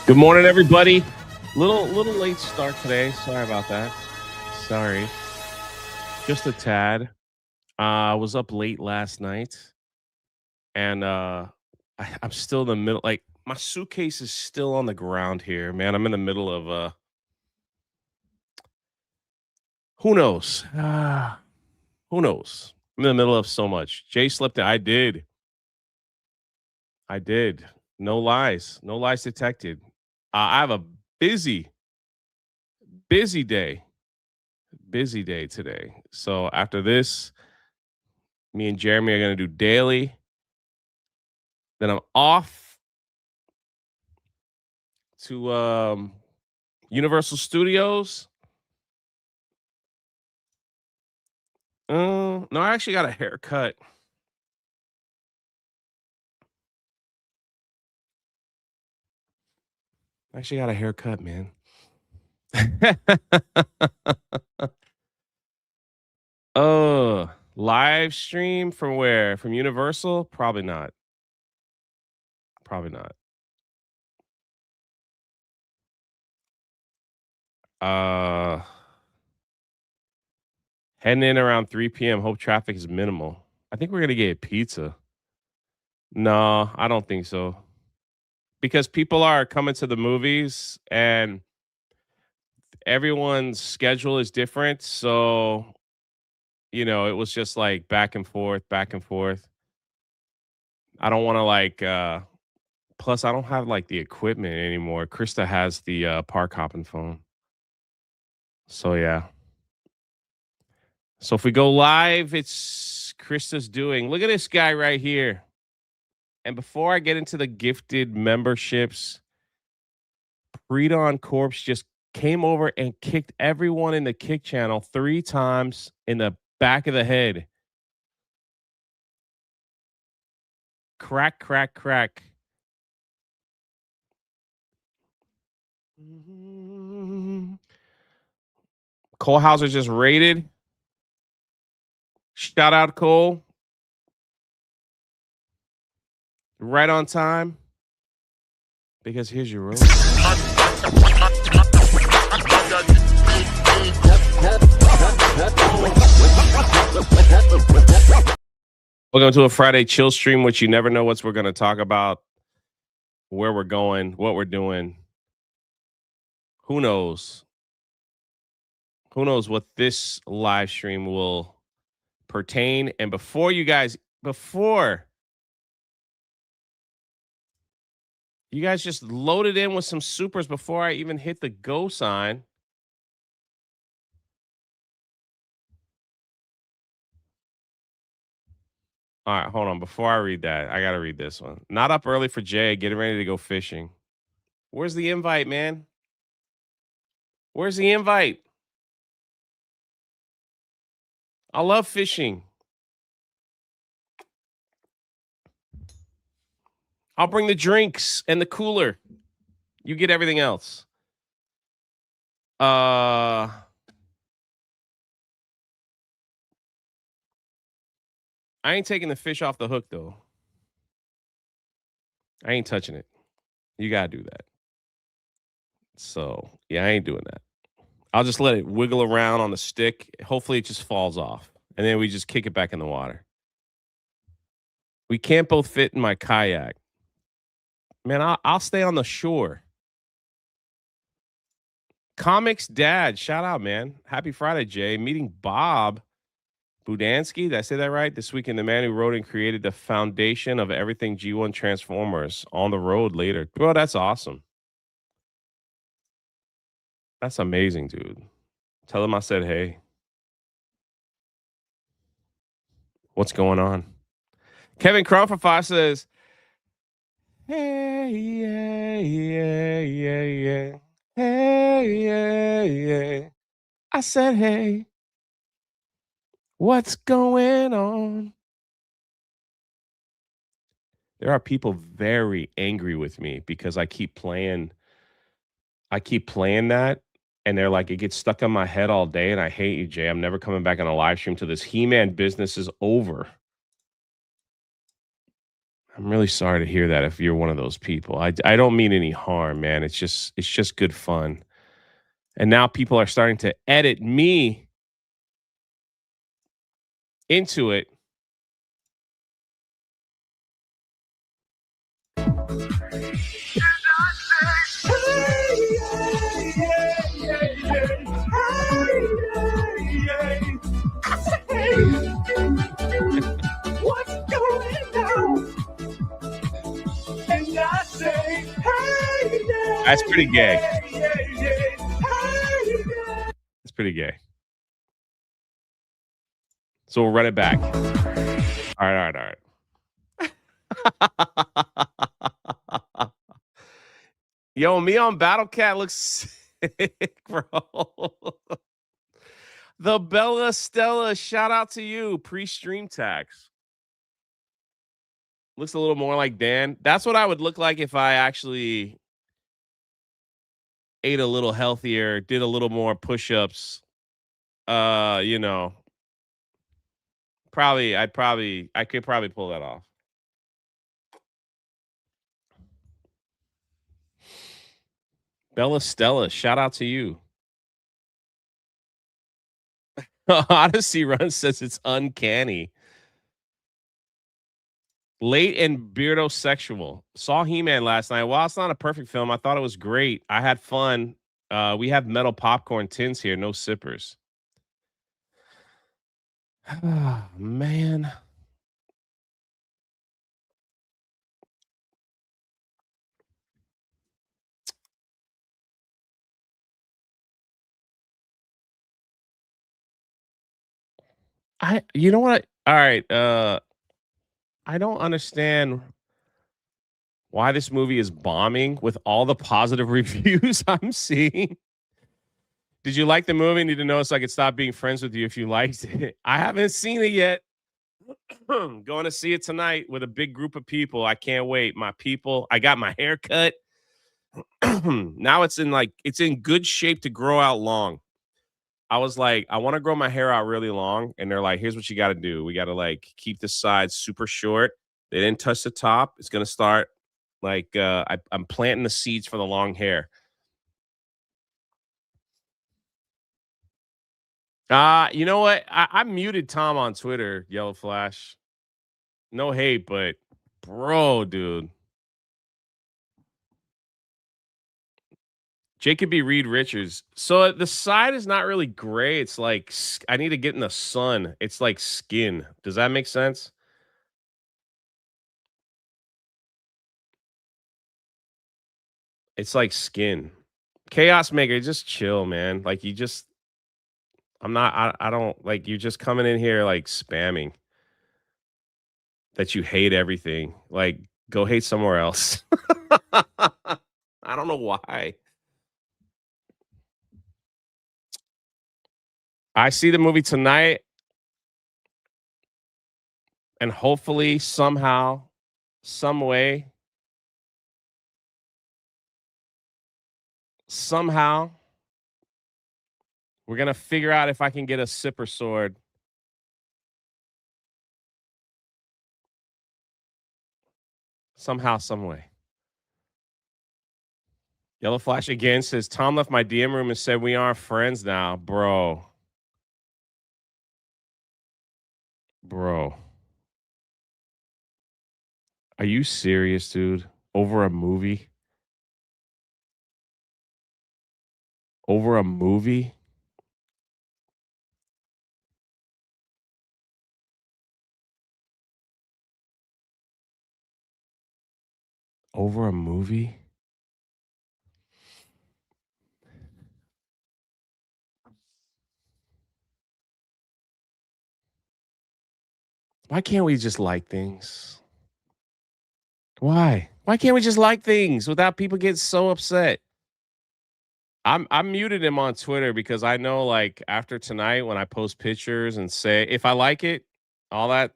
Good morning, everybody. Little late start today. Sorry about that. Sorry, just a tad. I was up late last night, and I'm still in the middle. Like my suitcase is still on the ground here, man. I'm in the middle of who knows? Who knows? I'm in the middle of so much. Jay slept in. I did. I did. No lies. No lies detected. I have a busy, busy day. Busy day today. So after this, me and Jeremy are going to do daily. Then I'm off to Universal Studios. No, I actually got a haircut. I actually got a haircut, man. Oh, live stream from where? From Universal? Probably not. Probably not. Uh, Heading in around 3 p.m. Hope traffic is minimal. I think we're gonna get pizza. No, I don't think so. Because people are coming to the movies and everyone's schedule is different. So, it was just like back and forth, back and forth. I don't want to plus I don't have like the equipment anymore. Krista has the park hopping phone. So yeah. So if we go live, it's Krista's doing. Look at this guy right here. And before I get into the gifted memberships, Predon Corpse just came over and kicked everyone in the kick channel 3 times in the back of the head. Crack, crack, crack. Cole Hauser just raided. Shout out Cole. Right on time. Because here's your room. Welcome to a Friday chill stream, which you never know what we're going to talk about, where we're going, what we're doing. Who knows? Who knows what this live stream will pertain? And before you guys just loaded in with some supers before I even hit the go sign. All right, hold on. Before I read that, I got to read this one. Not up early for Jay, getting ready to go fishing. Where's the invite, man? Where's the invite? I love fishing. I'll bring the drinks and the cooler. You get everything else. I ain't taking the fish off the hook though. I ain't touching it. You gotta do that. So yeah, I ain't doing that. I'll just let it wiggle around on the stick. Hopefully it just falls off. And then we just kick it back in the water. We can't both fit in my kayak. Man, I'll stay on the shore. Comics Dad, shout out, man. Happy Friday, Jay. Meeting Bob Budansky. Did I say that right? This weekend, the man who wrote and created the foundation of everything G1 Transformers on the road later. Bro, that's awesome. That's amazing, dude. Tell him I said, hey. What's going on? Kevin Crumpify says, hey, yeah, yeah, yeah, yeah. Hey, yeah, yeah. I said, hey. What's going on? There are people very angry with me because I keep playing that, and they're like, it gets stuck in my head all day, and I hate you, Jay. I'm never coming back on a live stream till this He-Man business is over. I'm really sorry to hear that if you're one of those people. I don't mean any harm, man. It's just good fun. And now people are starting to edit me into it. What's going on? And I say, hey, That's pretty gay. hey, It's pretty gay. So we'll run it back. All right, all right, all right. Yo, me on Battle Cat looks sick, bro. The Bella Stella, shout out to you. Pre-stream tax. Looks a little more like Dan. That's what I would look like if I actually ate a little healthier, did a little more push-ups. You know, I could probably pull that off. Bella Stella, shout out to you. Odyssey Run says it's uncanny. Late and beardosexual. Saw He-Man last night. While it's not a perfect film, I thought it was great. I had fun. We have metal popcorn tins here, no sippers. Man. You know what? All right. I don't understand why this movie is bombing with all the positive reviews I'm seeing. Did you like the movie? Need to know so I could stop being friends with you if you liked it. I haven't seen it yet. Going to see it tonight with a big group of people. I can't wait. My people. I got my hair cut. Now it's in good shape to grow out long. I was like, I want to grow my hair out really long. And they're like, here's what you got to do. We got to like keep the sides super short. They didn't touch the top. It's gonna start like I'm planting the seeds for the long hair. You know what? I muted Tom on Twitter, Yellow Flash. No hate, but bro, dude. Jacoby Reed Richards. So the side is not really gray. It's like I need to get in the sun. It's like skin. Does that make sense? It's like skin. Chaos Maker, just chill, man. Like you just I'm not I don't like you just coming in here like spamming that you hate everything. Like go hate somewhere else. I don't know why. I see the movie tonight and hopefully somehow, some way, somehow we're gonna figure out if I can get a sipper sword. Somehow, some way. Yellow Flash again says Tom left my DM room and said we aren't friends now, bro. Bro, are you serious, dude? Over a movie? Over a movie? Over a movie? Why can't we just like things? Why? Why can't we just like things without people getting so upset? I muted him on Twitter because I know like after tonight when I post pictures and say if I like it, all that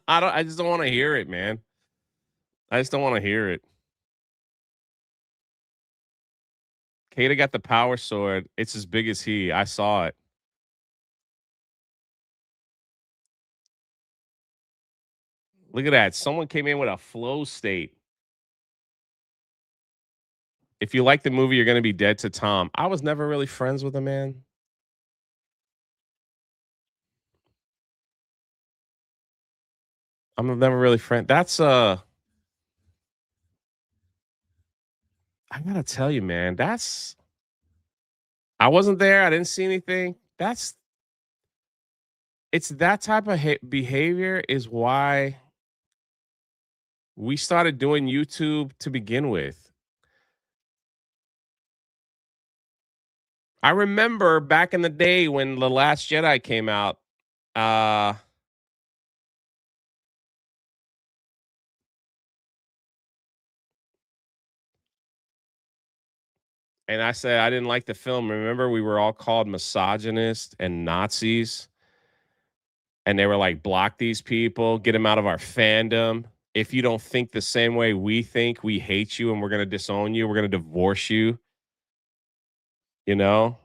I just don't want to hear it, man. I just don't want to hear it. Kata got the power sword. It's as big as he. I saw it. Look at that. Someone came in with a flow state. If you like the movie, you're gonna be dead to Tom. I was never really friends with the man. I'm never really friend. That's I gotta tell you, man. That's I wasn't there. I didn't see anything. That's it's that type of behavior is why we started doing YouTube to begin with. I remember back in the day when The Last Jedi came out, uh, and I said I didn't like the film. Remember, we were all called misogynist and Nazis, and they were like, block these people, get them out of our fandom. If you don't think the same way we think, we hate you and we're going to disown you. We're going to divorce you. You know,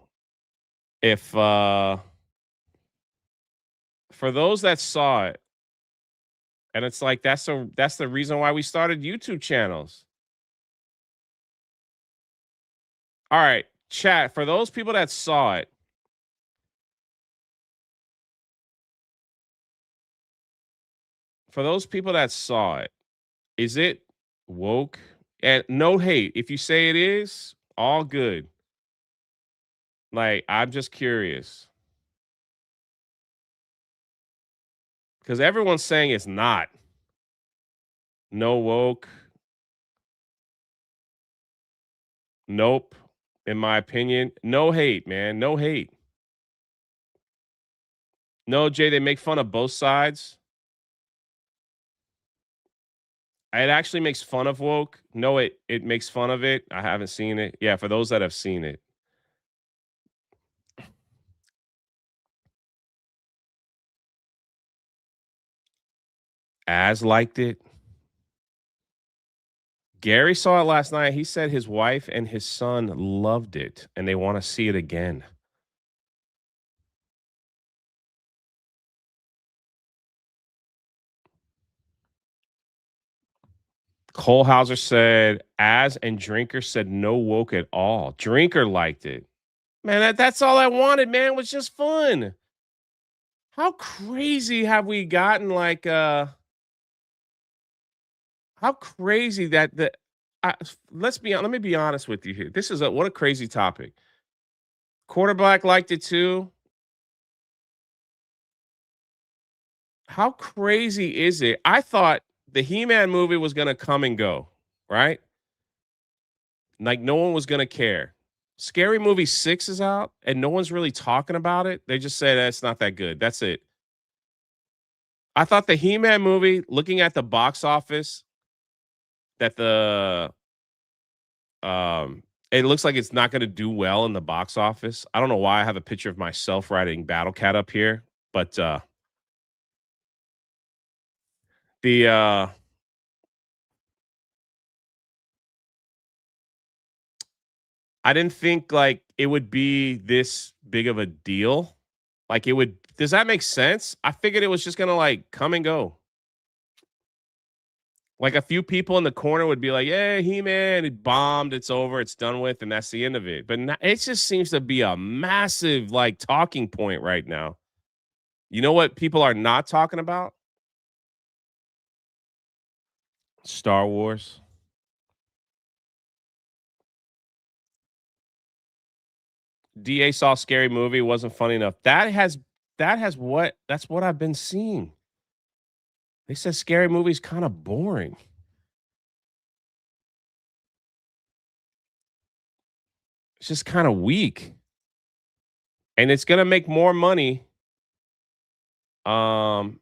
if for those that saw it, and it's like that's the reason why we started YouTube channels. All right, chat, for those people that saw it, for those people that saw it, is it woke? And no hate. If you say it is, all good. Like, I'm just curious because everyone's saying it's not. No woke. Nope. In my opinion, no hate, man. No hate. No, Jay, they make fun of both sides. It actually makes fun of woke. No, it makes fun of it. I haven't seen it. Yeah, for those that have seen it. As liked it. Gary saw it last night. He said his wife and his son loved it and they want to see it again. Cole Hauser said, as and Drinker said no woke at all. Drinker liked it. Man, that's all I wanted, man. It was just fun. How crazy have we gotten? Like, how crazy that the let me be honest with you here. This is what a crazy topic. Quarterback liked it too. How crazy is it? I thought the He-Man movie was gonna come and go, right? Like no one was gonna care. Scary Movie 6 is out and no one's really talking about it. They just say that's not that good. That's it. I thought the He-Man movie, looking at the box office, that it looks like it's not gonna do well in the box office. I don't know why I have a picture of myself riding Battle Cat up here, but the I didn't think like it would be this big of a deal. Like it would does that make sense? I figured it was just gonna like come and go. Like a few people in the corner would be like, "Yeah, He-Man, it bombed, it's over, it's done with, and that's the end of it." But it just seems to be a massive like talking point right now. You know what people are not talking about? Star Wars. DA saw Scary Movie, wasn't funny enough. That's what I've been seeing. They said Scary Movie's kind of boring. It's just kind of weak. And it's gonna make more money. Um,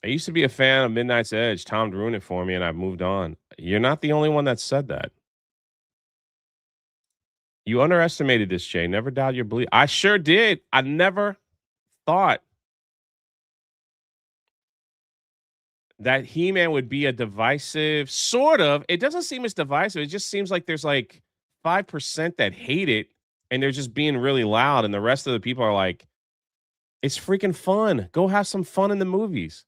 I used to be a fan of Midnight's Edge. Tom ruined it for me, and I've moved on. You're not the only one that said that. You underestimated this, Jay. Never doubt your belief. I sure did. I never thought that He-Man would be a divisive sort of. It doesn't seem as divisive. It just seems like there's like 5% that hate it and they're just being really loud, and the rest of the people are like, it's freaking fun. Go have some fun in the movies.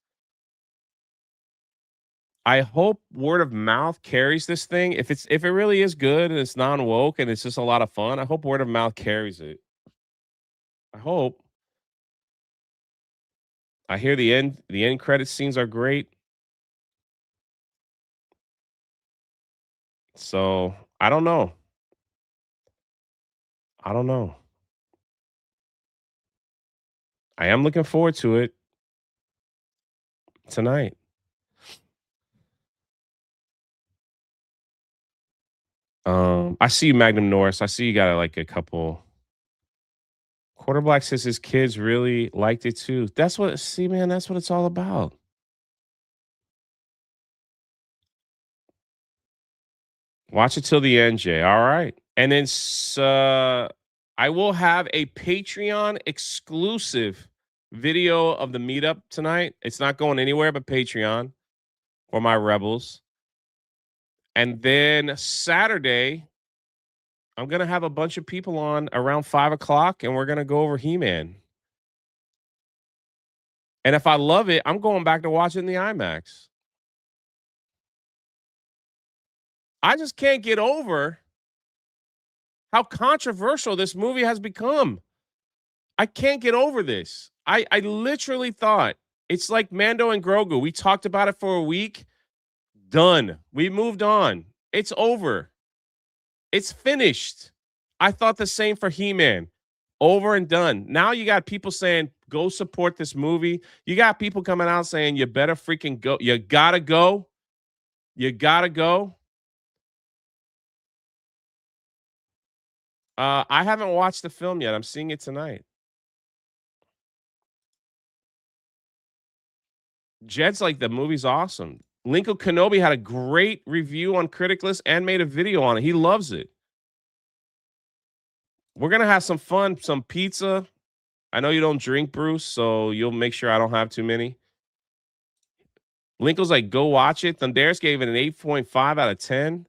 I hope word of mouth carries this thing. If it really is good and it's non woke and it's just a lot of fun, I hope word of mouth carries it. I hope. I hear the end credit scenes are great. So I don't know. I don't know. I am looking forward to it tonight. I see you, Magnum Norris. I see you got like a couple. Quarterback says his kids really liked it too. That's what see, man, that's what it's all about. Watch it till the end, Jay. All right. And then I will have a Patreon exclusive video of the meetup tonight. It's not going anywhere but Patreon for my rebels. And then Saturday, I'm gonna have a bunch of people on around 5 o'clock, and we're gonna go over He-Man. And if I love it, I'm going back to watch it in the IMAX. I just can't get over how controversial this movie has become. I can't get over this. I literally thought it's like Mando and Grogu. We talked about it for a week. Done. We moved on. It's over. It's finished. I thought the same for He-Man. Over and done. Now you got people saying, go support this movie. You got people coming out saying, you better freaking go. You gotta go. You gotta go. I haven't watched the film yet. I'm seeing it tonight. Jed's like, the movie's awesome. Lincoln Kenobi had a great review on Critic List and made a video on it. He loves it. We're gonna have some fun, some pizza. I know you don't drink, Bruce, so you'll make sure I don't have too many. Lincoln's like, go watch it. Thunderis gave it an 8.5 out of 10.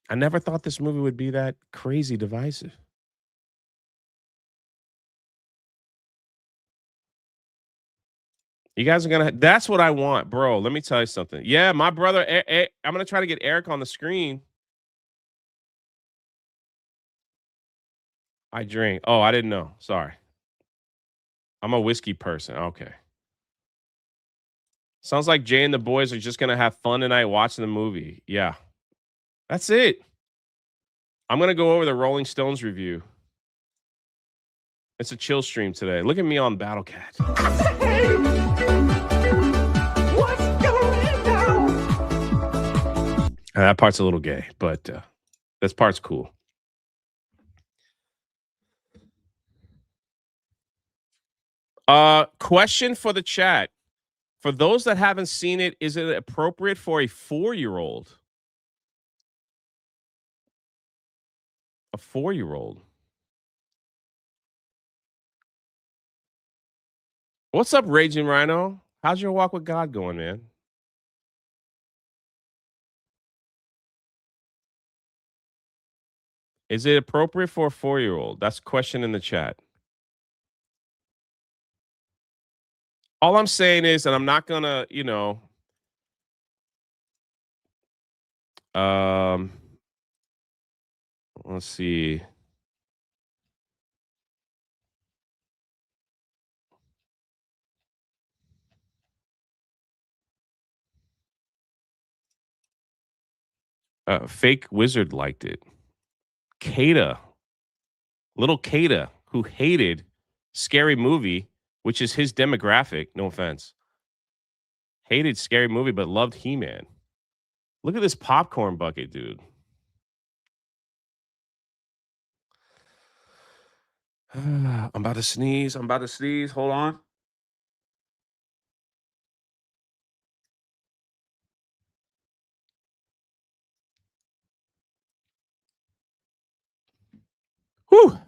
I never thought this movie would be that crazy divisive. You guys are gonna. That's what I want, bro. Let me tell you something. Yeah, my brother. I'm gonna try to get Eric on the screen. I drink. Oh, I didn't know. Sorry. I'm a whiskey person. Okay. Sounds like Jay and the boys are just gonna have fun tonight watching the movie. Yeah, that's it. I'm gonna go over the Rolling Stones review. It's a chill stream today. Look at me on Battle Cat. Hey, what's going on? That part's a little gay, but this part's cool. Question for the chat. For those that haven't seen it, is it appropriate for a 4-year-old? A 4-year-old. What's up, Raging Rhino? How's your walk with God going, man? Is it appropriate for a 4-year-old? That's a question in the chat. All I'm saying is, and I'm not gonna, um, let's see. Fake Wizard liked it. Kata, little Kata, who hated Scary Movie, which is his demographic. No offense. Hated Scary Movie, but loved He-Man. Look at this popcorn bucket, dude. I'm about to sneeze. I'm about to sneeze. Hold on. Whew.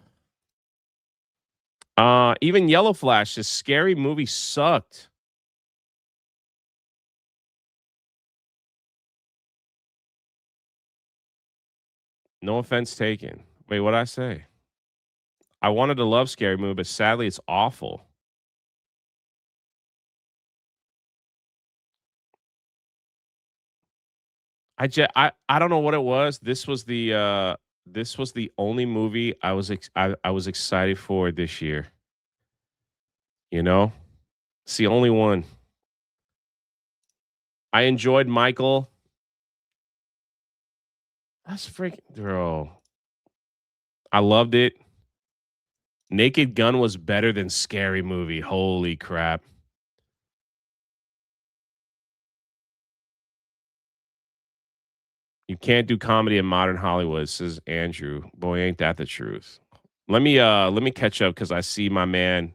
Even Yellow Flash, this Scary Movie sucked. No offense taken. Wait, what'd I say? I wanted to love Scary Movie, but sadly it's awful. I don't know what it was. This was the only movie I was excited for this year, you know? It's the only one. I enjoyed Michael. That's freaking bro. I loved it. Naked Gun was better than Scary Movie. Holy crap. You can't do comedy in modern Hollywood, says Andrew. Boy, ain't that the truth. Let me catch up because I see my man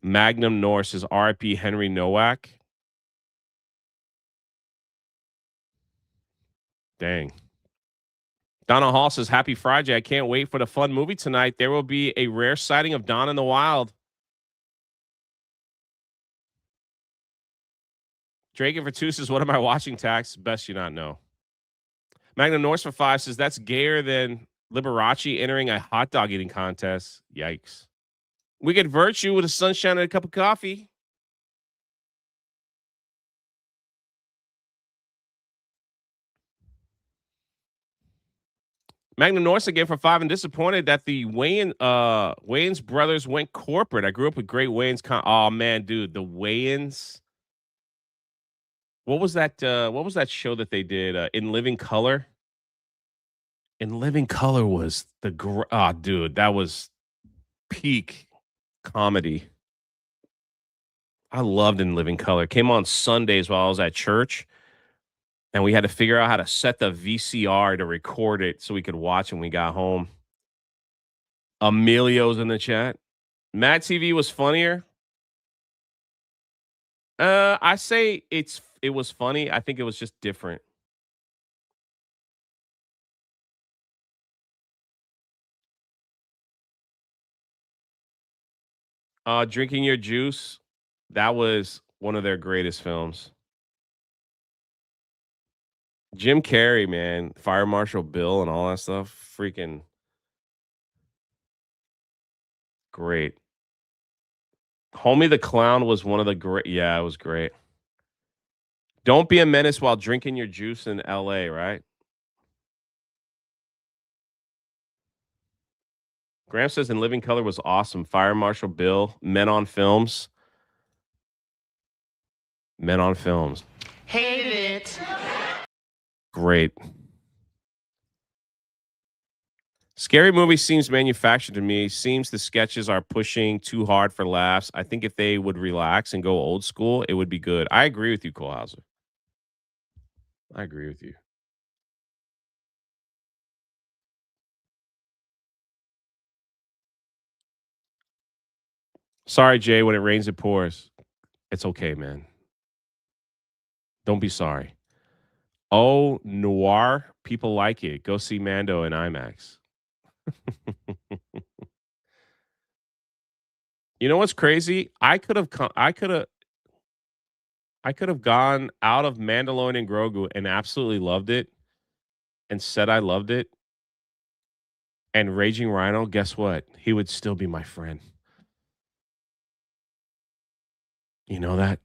Magnum Norse is RIP Henry Nowak. Dang. Donna Hall says, Happy Friday. I can't wait for the fun movie tonight. There will be a rare sighting of Dawn in the Wild. Drake and Vertus says, What am I watching, Tax? Best you not know. Magnum Norse for 5 says, That's gayer than Liberace entering a hot dog eating contest. Yikes. We get virtue with a sunshine and a cup of coffee. Magnum Norse again for 5 and disappointed that the Wayans brothers went corporate. I grew up with great Wayans. Oh man, dude, the Wayans. What was that show that they did in Living Color? In Living Color was dude, that was peak comedy. I loved In Living Color. Came on Sundays while I was at church, and we had to figure out how to set the VCR to record it so we could watch when we got home. Emilio's in the chat. Mad TV was funnier. I say it was funny. I think it was just different. Drinking Your Juice, that was one of their greatest films. Jim Carrey, man, Fire Marshal Bill and all that stuff, freaking great. Homie the Clown was one of the great. Yeah, it was great. Don't be a menace while drinking your juice in LA, right? Graham says in Living Color was awesome. Fire Marshal Bill, Men on Films. Men on Films. Hate it. Great. Scary Movie seems manufactured to me. Seems the sketches are pushing too hard for laughs. I think if they would relax and go old school, it would be good. I agree with you, Cole Hauser. I agree with you. Sorry, Jay. When it rains, it pours. It's okay, man. Don't be sorry. Oh, noir. People like it. Go see Mando in IMAX. You know what's crazy? I could have gone out of Mandalorian and Grogu and absolutely loved it and said I loved it. And Raging Rhino, guess what? He would still be my friend. You know that?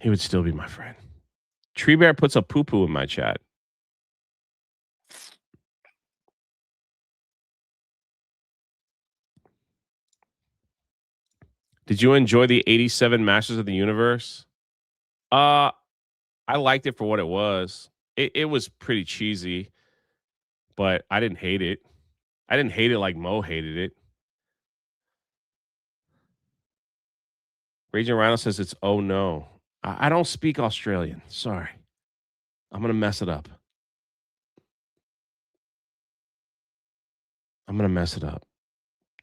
He would still be my friend. Tree Bear puts a poo poo in my chat. Did you enjoy the 87 Masters of the Universe? Uh, I liked it for what it was. It was pretty cheesy, but I didn't hate it. I didn't hate it like Mo hated it. Raging Rhino says it's oh no. I don't speak Australian. Sorry. I'm gonna mess it up. I'm gonna mess it up.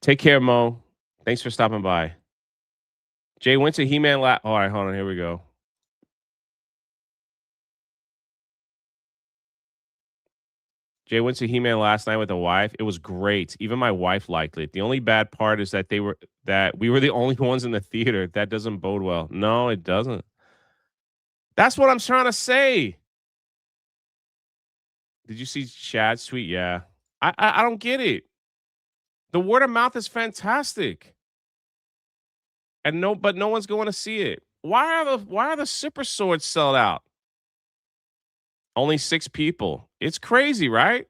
Take care, Mo. Thanks for stopping by. Jay went to He-Man all right, hold on. Here we go. Jay went to He-Man last night with a wife. It was great. Even my wife liked it. The only bad part is that we were the only ones in the theater. That doesn't bode well. No, it doesn't. That's what I'm trying to say. Did you see Chad's tweet? Yeah. I don't get it. The word of mouth is fantastic. And no one's going to see it. Why are the super swords sold out? Only 6 people. It's crazy, right?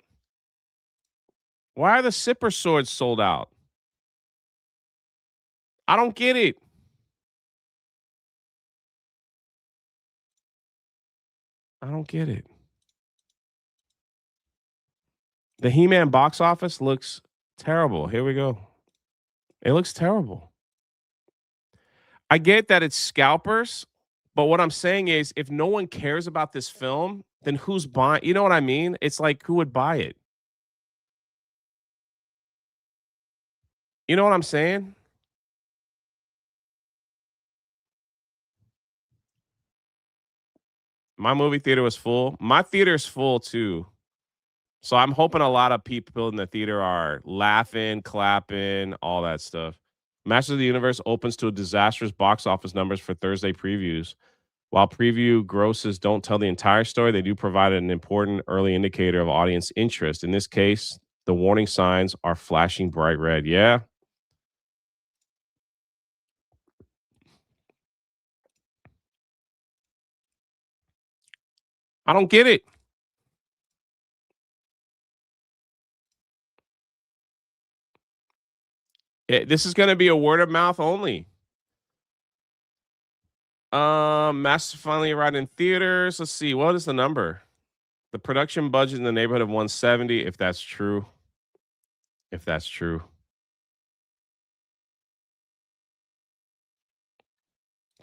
Why are the Sipper swords sold out? I don't get it. I don't get it. The He-Man box office looks terrible. Here we go. It looks terrible. I get that it's scalpers, but what I'm saying is if no one cares about this film, then who's buying? You know what I mean? It's like who would buy it? You know what I'm saying? My movie theater was full. My theater's full too. So I'm hoping a lot of people in the theater are laughing, clapping, all that stuff. Masters of the Universe opens to a disastrous box office numbers for Thursday previews. While preview grosses don't tell the entire story, they do provide an important early indicator of audience interest. In this case, the warning signs are flashing bright red. Yeah. I don't get it. This is going to be a word of mouth only. Master finally arrived in theaters. Let's see. What is the number? The production budget in the neighborhood of 170, if that's true. If that's true.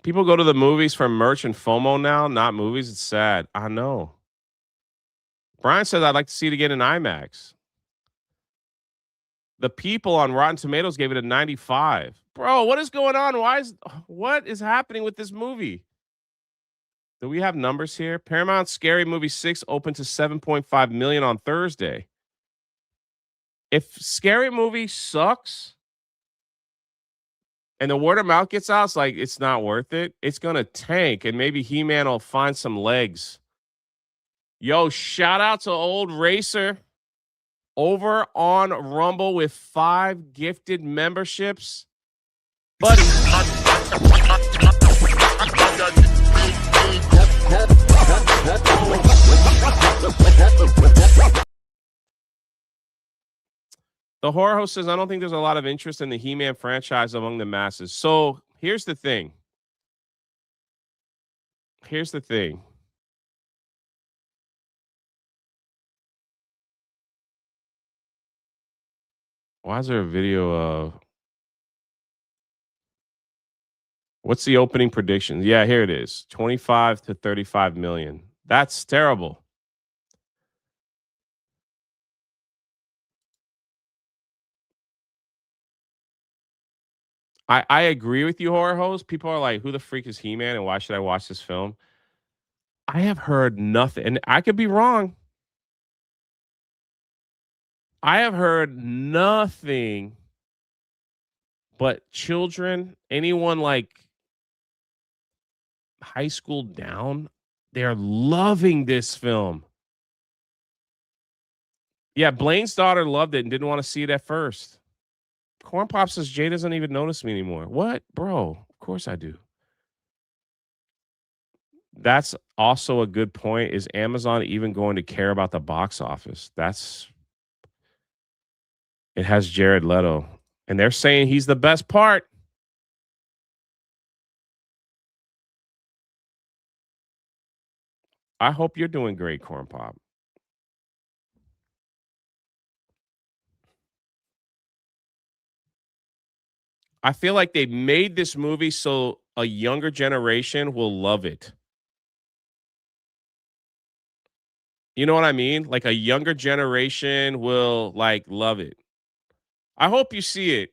People go to the movies for merch and FOMO now, not movies. It's sad. I know. Brian says I'd like to see it again in IMAX. The people on Rotten Tomatoes gave it a 95. Bro, what is going on? What is happening with this movie? Do we have numbers here? Paramount Scary Movie 6 opened to 7.5 million on Thursday. If Scary Movie sucks and the word of mouth gets out, it's like it's not worth it. It's gonna tank, and maybe He-Man will find some legs. Yo, shout out to Old Racer over on Rumble with 5 gifted memberships. Buddy. The horror host says, I don't think there's a lot of interest in the He-Man franchise among the masses. So here's the thing. Here's the thing. Why is there a video of what's the opening prediction? Yeah, here it is. 25 to 35 million. That's terrible. I agree with you, horror host. People are like, who the freak is He-Man and why should I watch this film? I have heard nothing, and I could be wrong. I have heard nothing but children, anyone like high school down, they're loving this film. Yeah, Blaine's daughter loved it and didn't want to see it at first. Corn Pop says Jay doesn't even notice me anymore. What? Bro, of course I do. That's also a good point. Is Amazon even going to care about the box office? It has Jared Leto, and they're saying he's the best part. I hope you're doing great, Corn Pop. I feel like they made this movie so a younger generation will love it. You know what I mean? Like a younger generation will like love it. I hope you see it.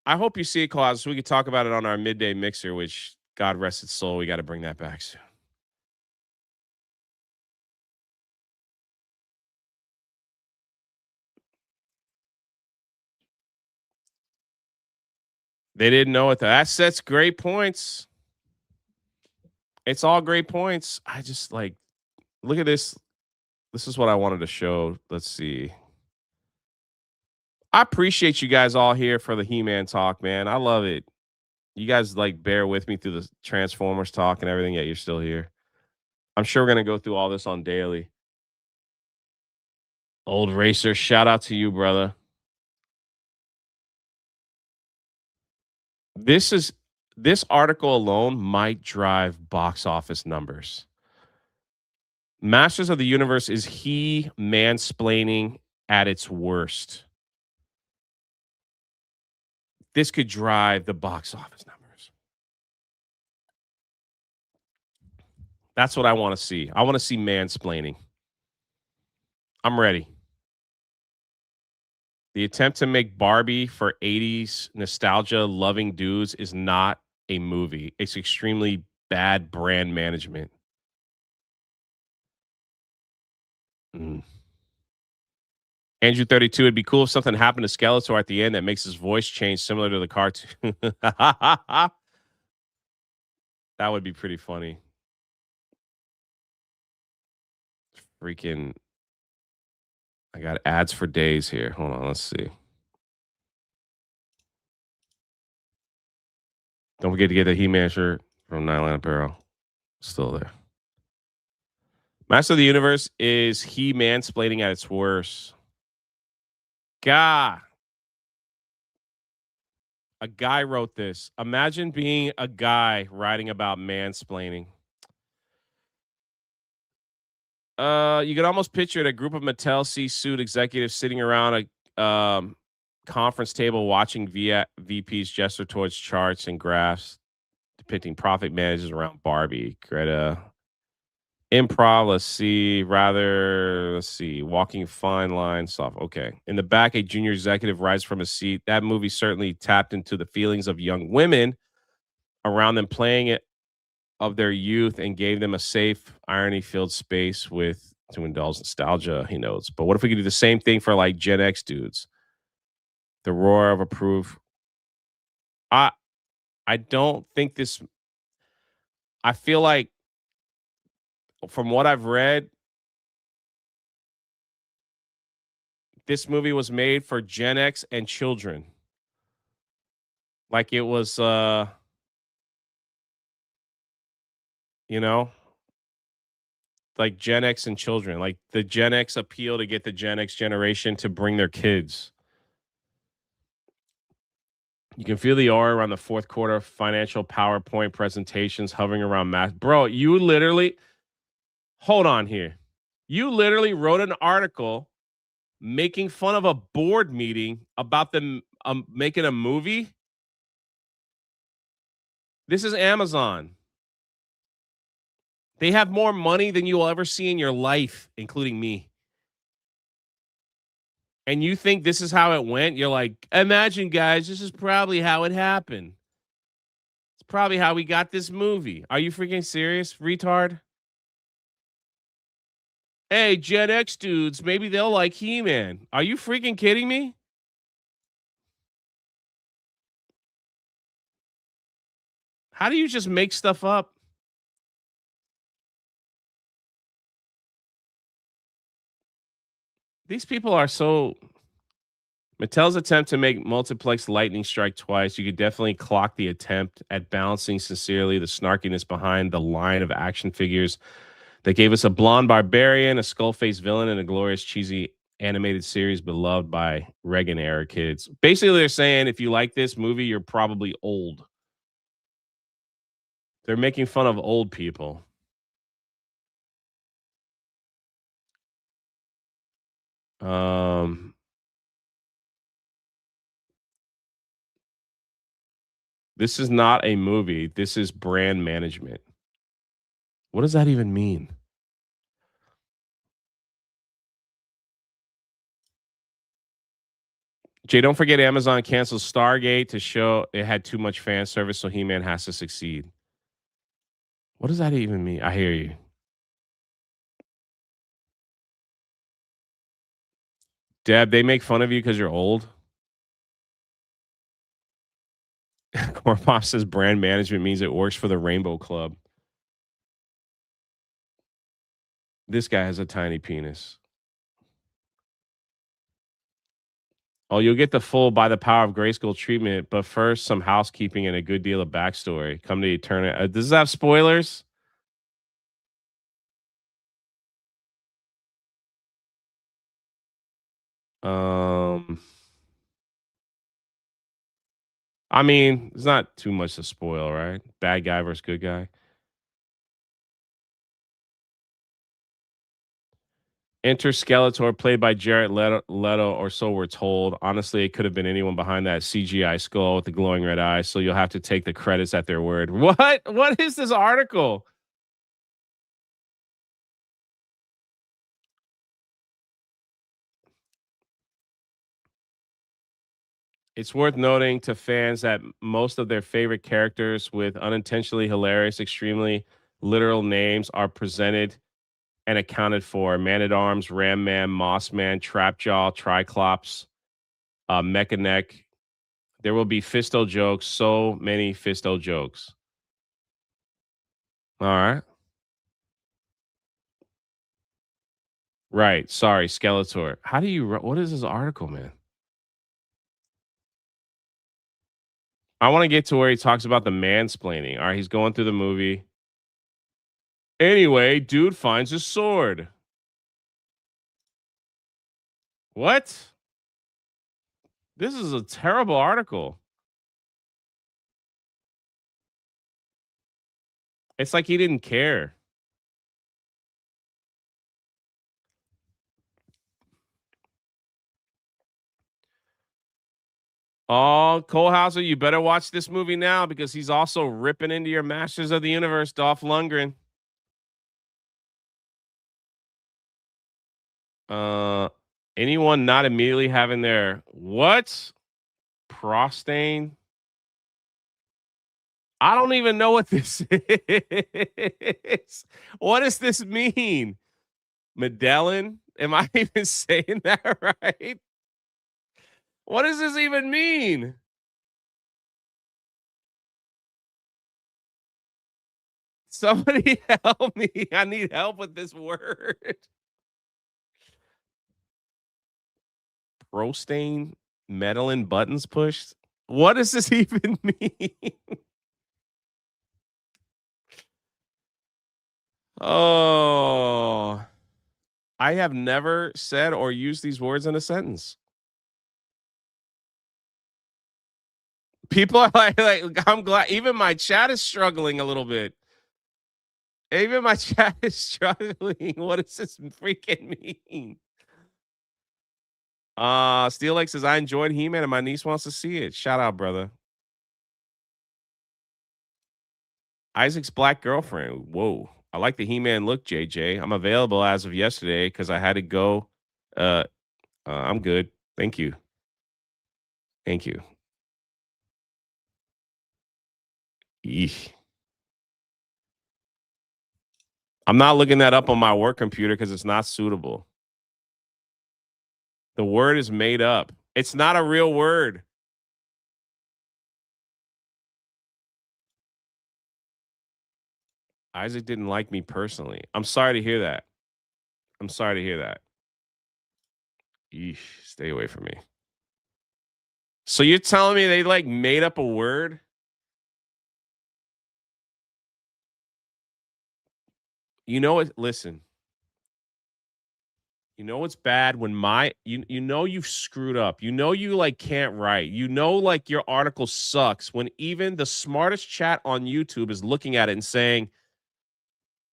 I hope you see it, Claus, so we could talk about it on our midday mixer, which God rest its soul. We got to bring that back soon. They didn't know it. That's great points. It's all great points. I just like look at this. This is what I wanted to show. Let's see. I appreciate you guys all here for the He-Man talk, man. I love it. You guys like bear with me through the Transformers talk and everything, yet you're still here. I'm sure we're gonna go through all this on daily. Old racer, shout out to you, brother. This is this article alone might drive box office numbers. Masters of the Universe is he mansplaining at its worst. This could drive the box office numbers. That's what I want to see. I want to see mansplaining. I'm ready. The attempt to make Barbie for 80s nostalgia loving dudes is not a movie. It's extremely bad brand management. Mm. Andrew 32, it'd be cool if something happened to Skeletor at the end that makes his voice change similar to the cartoon. That would be pretty funny. Freaking I got ads for days here. Hold on, let's see. Don't forget to get the He-Man shirt from Nylon Apparel. Still there. Master of the Universe is he mansplaining at its worst. God. A guy wrote this. Imagine being a guy writing about mansplaining. You could almost picture it, a group of Mattel C-suit executives sitting around a conference table watching VPs gesture towards charts and graphs depicting profit managers around Barbie. Greta. Improv, let's see, walking fine line stuff. Okay. In the back, a junior executive rises from his seat. That movie certainly tapped into the feelings of young women around them playing it of their youth and gave them a safe, irony-filled space with to indulge nostalgia, he notes. But what if we could do the same thing for like Gen X dudes? The roar of approve. I I don't think this I feel like from what I've read, this movie was made for Gen X and children. Like it was you know, like Gen X and children. Like the Gen X appeal to get the Gen X generation to bring their kids. You can feel the aura around the fourth quarter financial PowerPoint presentations hovering around math. Bro, you literally hold on here. You literally wrote an article making fun of a board meeting about them making a movie. This is Amazon. They have more money than you will ever see in your life, including me. And you think this is how it went? You're like, imagine, guys, this is probably how it happened. It's probably how we got this movie. Are you freaking serious, retard? Hey, Gen X dudes, maybe they'll like He-Man. Are you freaking kidding me? How do you just make stuff up? These people are so. Mattel's attempt to make multiplex lightning strike twice. You could definitely clock the attempt at balancing sincerely the snarkiness behind the line of action figures that gave us a blonde barbarian, a skull-faced villain, and a glorious cheesy animated series beloved by Reagan era kids. Basically, they're saying if you like this movie, you're probably old. They're making fun of old people. Um, this is not a movie. This is brand management. What does that even mean? Jay, don't forget Amazon canceled Stargate to show it had too much fan service, so He-Man has to succeed. What does that even mean? I hear you. Deb, they make fun of you because you're old. Corpop says brand management means it works for the Rainbow Club. This guy has a tiny penis. Oh, you'll get the full by the power of Grayskull treatment, but first some housekeeping and a good deal of backstory. Come to Eternity. Does this have spoilers? Um, I mean, it's not too much to spoil, right? Bad guy versus good guy. Enter Skeletor, played by Jared Leto, or so we're told. Honestly, it could have been anyone behind that CGI skull with the glowing red eyes. So you'll have to take the credits at their word. What? What is this article? It's worth noting to fans that most of their favorite characters with unintentionally hilarious, extremely literal names are presented and accounted for. Man at Arms, Ram Man, Moss Man, Trapjaw, Triclops, Mecha Neck. There will be Fisto jokes. So many Fisto jokes. All right. Right. Sorry, Skeletor. How do you, what is this article, man? I want to get to where he talks about the mansplaining. All right. He's going through the movie. Anyway, dude finds his sword. What? This is a terrible article. It's like he didn't care. Oh, Cole Hauser, you better watch this movie now because he's also ripping into your Masters of the Universe, Dolph Lundgren. Uh, anyone not immediately having their what? Prostate? I don't even know what this is. What does this mean? Medellin? Am I even saying that right? What does this even mean? Somebody help me. I need help with this word. Prostate, metal buttons pushed. What does this even mean? Oh, I have never said or used these words in a sentence. People are like, I'm glad. Even my chat is struggling a little bit. Even my chat is struggling. What does this freaking mean? Steel Lake says I enjoyed He-Man and my niece wants to see it. Shout out, brother. Isaac's black girlfriend. Whoa. I like the He-Man look, JJ. I'm available as of yesterday because I had to go. Uh, I'm good. Thank you. Thank you. Eesh. I'm not looking that up on my work computer because it's not suitable. The word is made up. It's not a real word. Isaac didn't like me personally. I'm sorry to hear that. I'm sorry to hear that. Eesh, stay away from me. So you're telling me they like made up a word? You know what? Listen. You know what's bad when you know you've screwed up. You know you like can't write. You know like your article sucks when even the smartest chat on YouTube is looking at it and saying,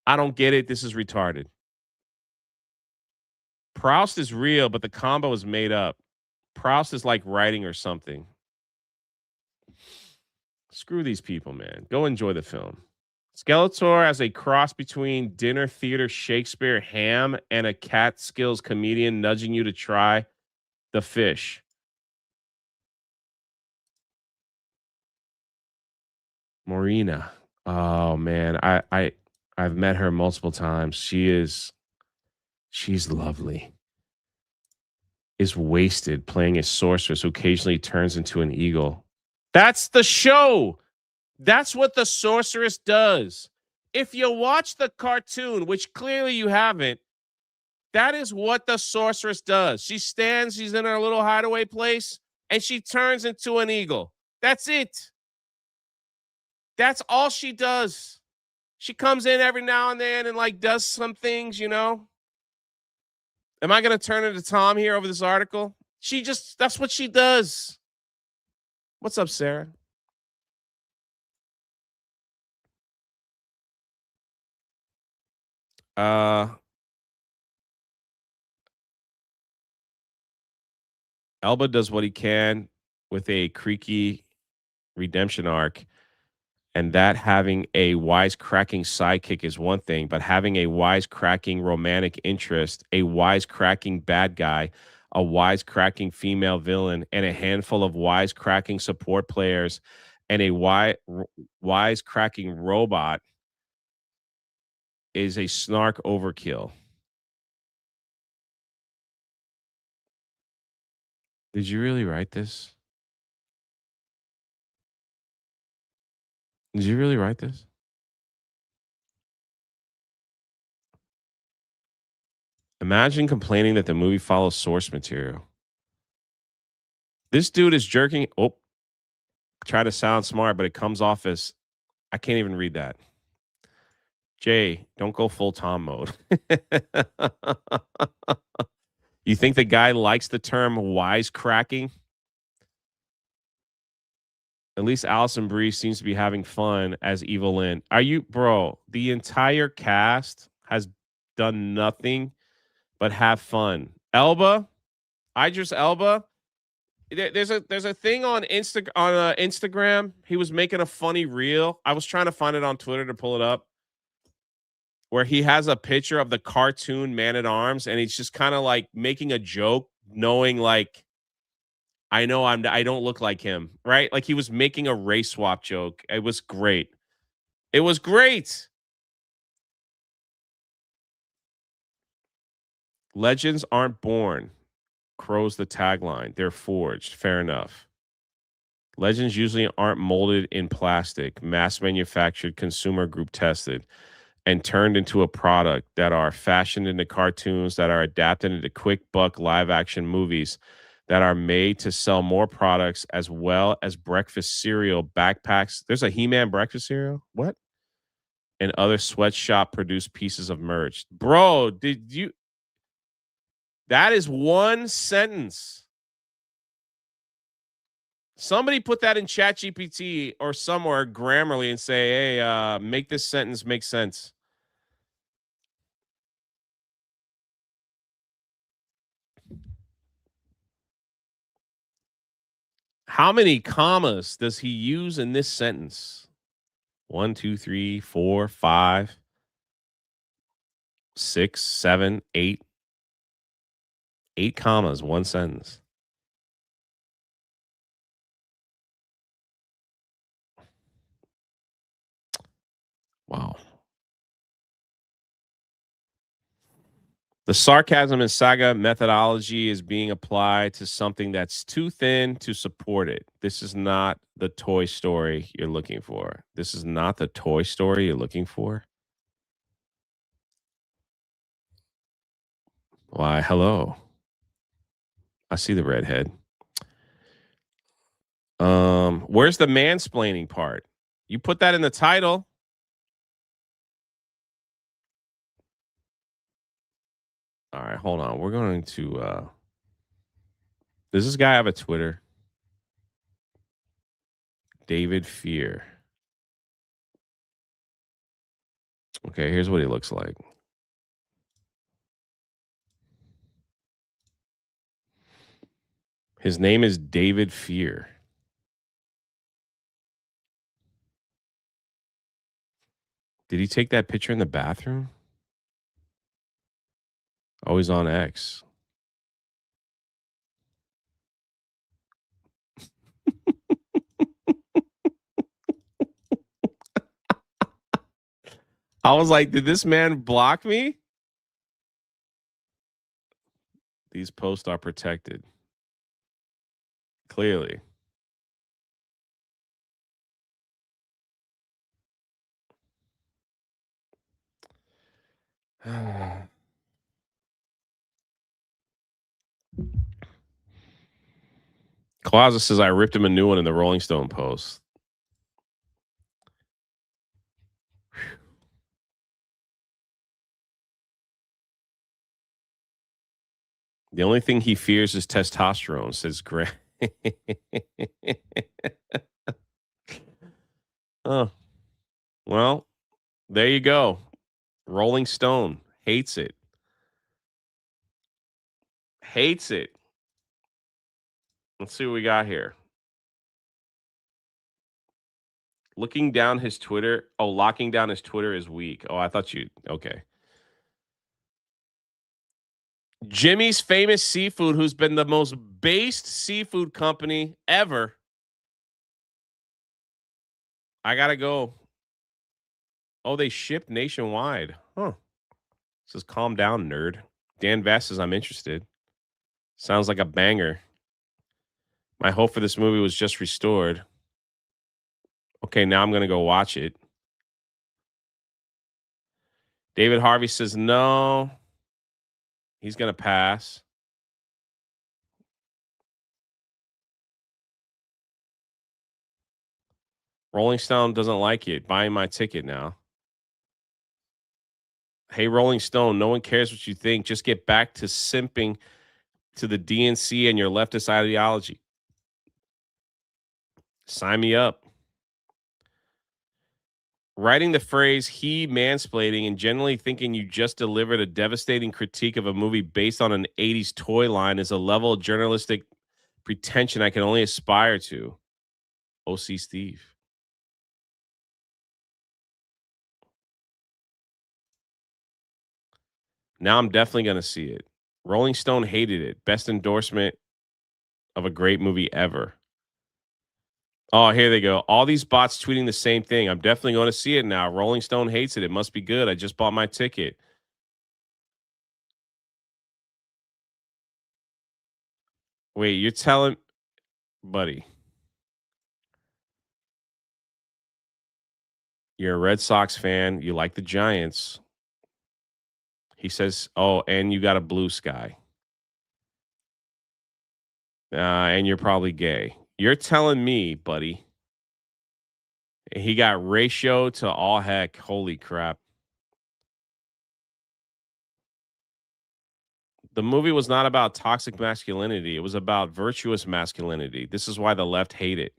"I don't get it. This is retarded." Proust is real, but the combo is made up. Proust is like writing or something. Screw these people, man. Go enjoy the film. Skeletor as a cross between dinner theater Shakespeare ham and a Catskills comedian nudging you to try the fish. Marina. Oh man, I've met her multiple times. She's lovely. Is wasted playing a sorceress who occasionally turns into an eagle. That's the show. That's what the sorceress does. If you watch the cartoon, which clearly you haven't, that is what the sorceress does. She's in her little hideaway place, and she turns into an eagle. That's it. That's all she does. She comes in every now and then and like does some things, you know. Am I going to turn into Tom here over this article? That's what she does. What's up, Sarah? Uh, Elba does what he can with a creaky redemption arc, and that having a wisecracking sidekick is one thing, but having a wisecracking romantic interest, a wisecracking bad guy, a wisecracking female villain, and a handful of wisecracking support players, and a wisecracking robot is a snark overkill. Did you really write this? Did you really write this? Imagine complaining that the movie follows source material. This dude is jerking. Oh, try to sound smart, but it comes off as I can't even read that. Jay, don't go full Tom mode. You think the guy likes the term wisecracking? At least Allison Brie seems to be having fun as Evelyn. Are you, bro? The entire cast has done nothing but have fun. Elba, Idris Elba. There's a thing on Instagram. He was making a funny reel. I was trying to find it on Twitter to pull it up, where he has a picture of the cartoon Man at Arms, and he's just kind of like making a joke, knowing like I don't look like him, right? Like he was making a race swap joke. It was great. It was great. Legends aren't born. Crow's the tagline. They're forged. Fair enough. Legends usually aren't molded in plastic, mass manufactured, consumer group tested, and turned into a product that are fashioned into cartoons, that are adapted into quick buck live action movies, that are made to sell more products, as well as breakfast cereal, backpacks. There's a He-Man breakfast cereal? What? And other sweatshop produced pieces of merch. Bro, did you that is one sentence. Somebody put that in Chat GPT or somewhere Grammarly and say, hey, make this sentence make sense. How many commas does he use in this sentence? 1, 2, 3, 4, 5, 6, 7, 8. 8 commas, one sentence. Wow. The sarcasm and saga methodology is being applied to something that's too thin to support it. This is not the Toy Story you're looking for. This is not the Toy Story you're looking for. Why, hello. I see the redhead. Where's the mansplaining part? You put that in the title. All right, hold on. We're going to does this guy have a Twitter? David Fear. Okay, here's what he looks like. His name is David Fear. Did he take that picture in the bathroom? Oh, he's on X. I was like, did this man block me? These posts are protected. Clearly. Clausa says I ripped him a new one in the Rolling Stone post. The only thing he fears is testosterone, says Grant. Oh, well, there you go. Rolling Stone hates it. Hates it. Let's see what we got here. Looking down his Twitter. Oh, locking down his Twitter is weak. Oh, I thought you. Okay. Jimmy's Famous Seafood, who's been the most based seafood company ever. I got to go. Oh, they ship nationwide. Huh. Says, calm down, nerd. Dan Vest says, I'm interested. Sounds like a banger. My hope for this movie was just restored. Okay, now I'm going to go watch it. David Harvey says, no. He's going to pass. Rolling Stone doesn't like it. Buying my ticket now. Hey, Rolling Stone, no one cares what you think. Just get back to simping to the DNC and your leftist ideology. Sign me up. Writing the phrase he mansplaining and generally thinking you just delivered a devastating critique of a movie based on an 80s toy line is a level of journalistic pretension I can only aspire to. OC Steve. Now I'm definitely going to see it. Rolling Stone hated it. Best endorsement of a great movie ever. Oh, here they go. All these bots tweeting the same thing. I'm definitely going to see it now. Rolling Stone hates it. It must be good. I just bought my ticket. Wait, you're telling, buddy, you're a Red Sox fan. You like the Giants. He says, oh, and you got a blue sky. And you're probably gay. You're telling me, buddy, he got ratio to all heck. Holy crap. The movie was not about toxic masculinity. It was about virtuous masculinity. This is why the left hate it.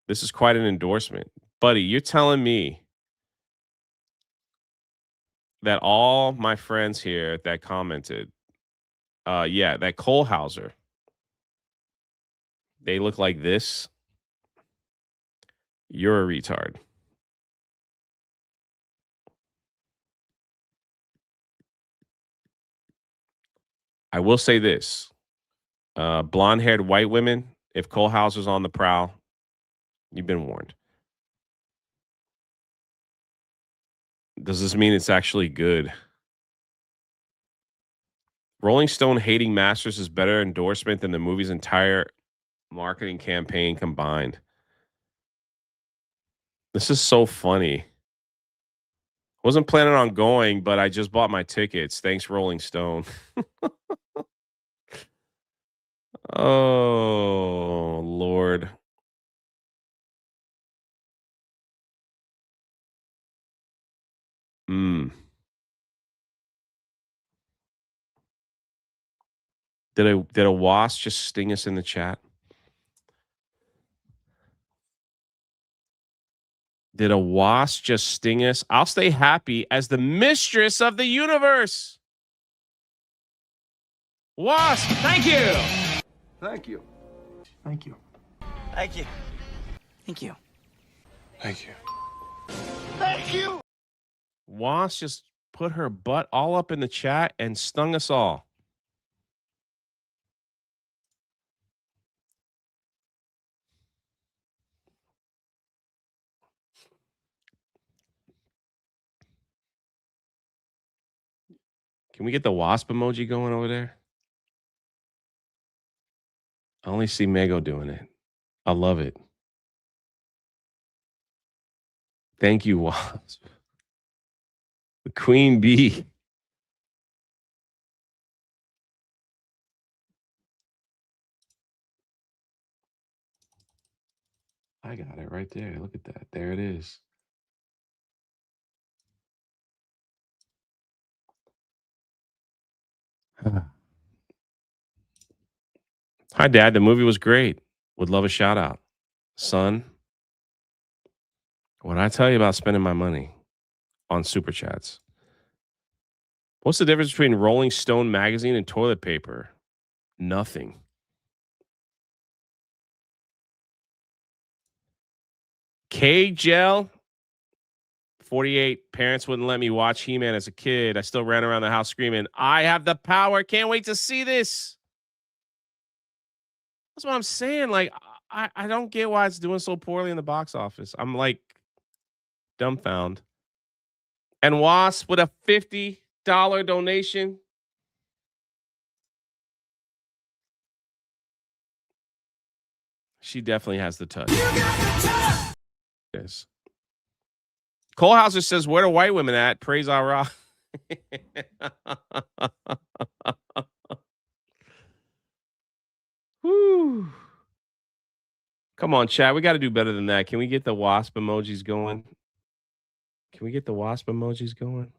This is quite an endorsement. Buddy, you're telling me that all my friends here that commented, yeah, that Cole Hauser, they look like this. You're a retard. I will say this. Blonde-haired white women, if Cole Hauser's on the prowl, you've been warned. Does this mean it's actually good? Rolling Stone hating Masters is better endorsement than the movie's entire marketing campaign combined. This is so funny. Wasn't planning on going, but I just bought my tickets. Thanks, Rolling Stone. Oh, Lord. Mm. Did a wasp just sting us in the chat? Did a wasp just sting us? I'll stay happy as the mistress of the universe. Wasp, thank you. Thank you. Thank you. Thank you. Thank you. Thank you. Thank you. Wasp just put her butt all up in the chat and stung us all. Can we get the wasp emoji going over there? I only see Mego doing it. I love it. Thank you, Wasp. The Queen Bee. I got it right there. Look at that. There it is. Hi, Dad. The movie was great. Would love a shout out. Son, what I tell you about spending my money on super chats? What's the difference between Rolling Stone magazine and toilet paper? Nothing. K Gel 48. Parents wouldn't let me watch He-Man as a kid. I still ran around the house screaming, I have the power. Can't wait to see this. That's what I'm saying. Like, I don't get why it's doing so poorly in the box office. I'm like dumbfounded. And Wasp with a $50 donation. She definitely has the touch. Yes. Cole Hauser says, where are white women at? Praise Allah. Whew. Come on, chat. We got to do better than that. Can we get the wasp emojis going? Can we get the wasp emojis going?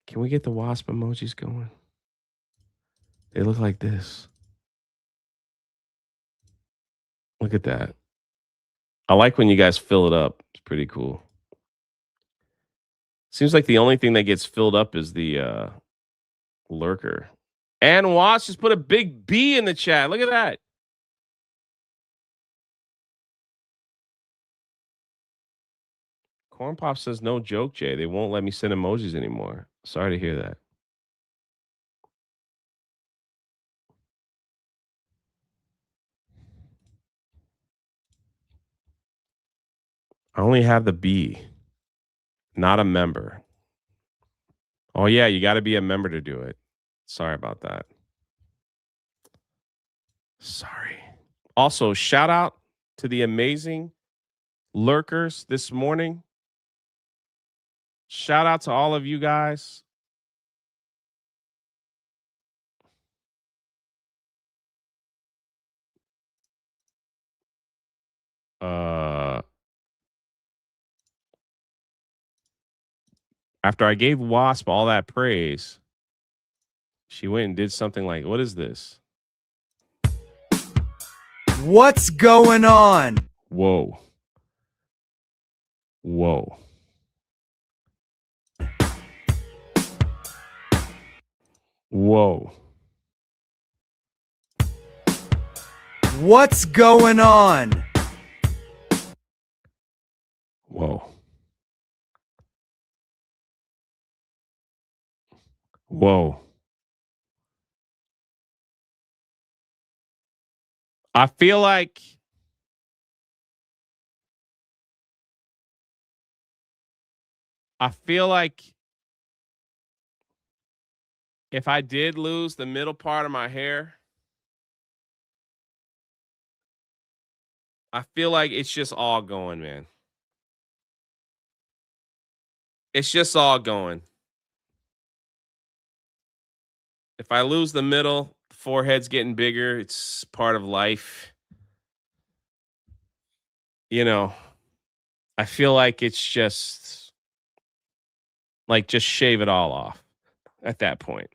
Can we get the wasp emojis going? They look like this. Look at that. I like when you guys fill it up. It's pretty cool. Seems like the only thing that gets filled up is the lurker. And Watts just put a big B in the chat. Look at that. Corn Pop says, no joke, Jay. They won't let me send emojis anymore. Sorry to hear that. I only have the B, not a member. Oh, yeah, you got to be a member to do it. Sorry about that. Sorry. Also, shout out to the amazing lurkers this morning. Shout out to all of you guys. After I gave Wasp all that praise, she went and did something like, what is this? What's going on? Whoa. Whoa. Whoa. What's going on? Whoa. Whoa. I feel like if I did lose the middle part of my hair, I feel like it's just all going, man. It's just all going. If I lose the middle, the forehead's getting bigger. It's part of life. You know, I feel like it's just like just shave it all off at that point.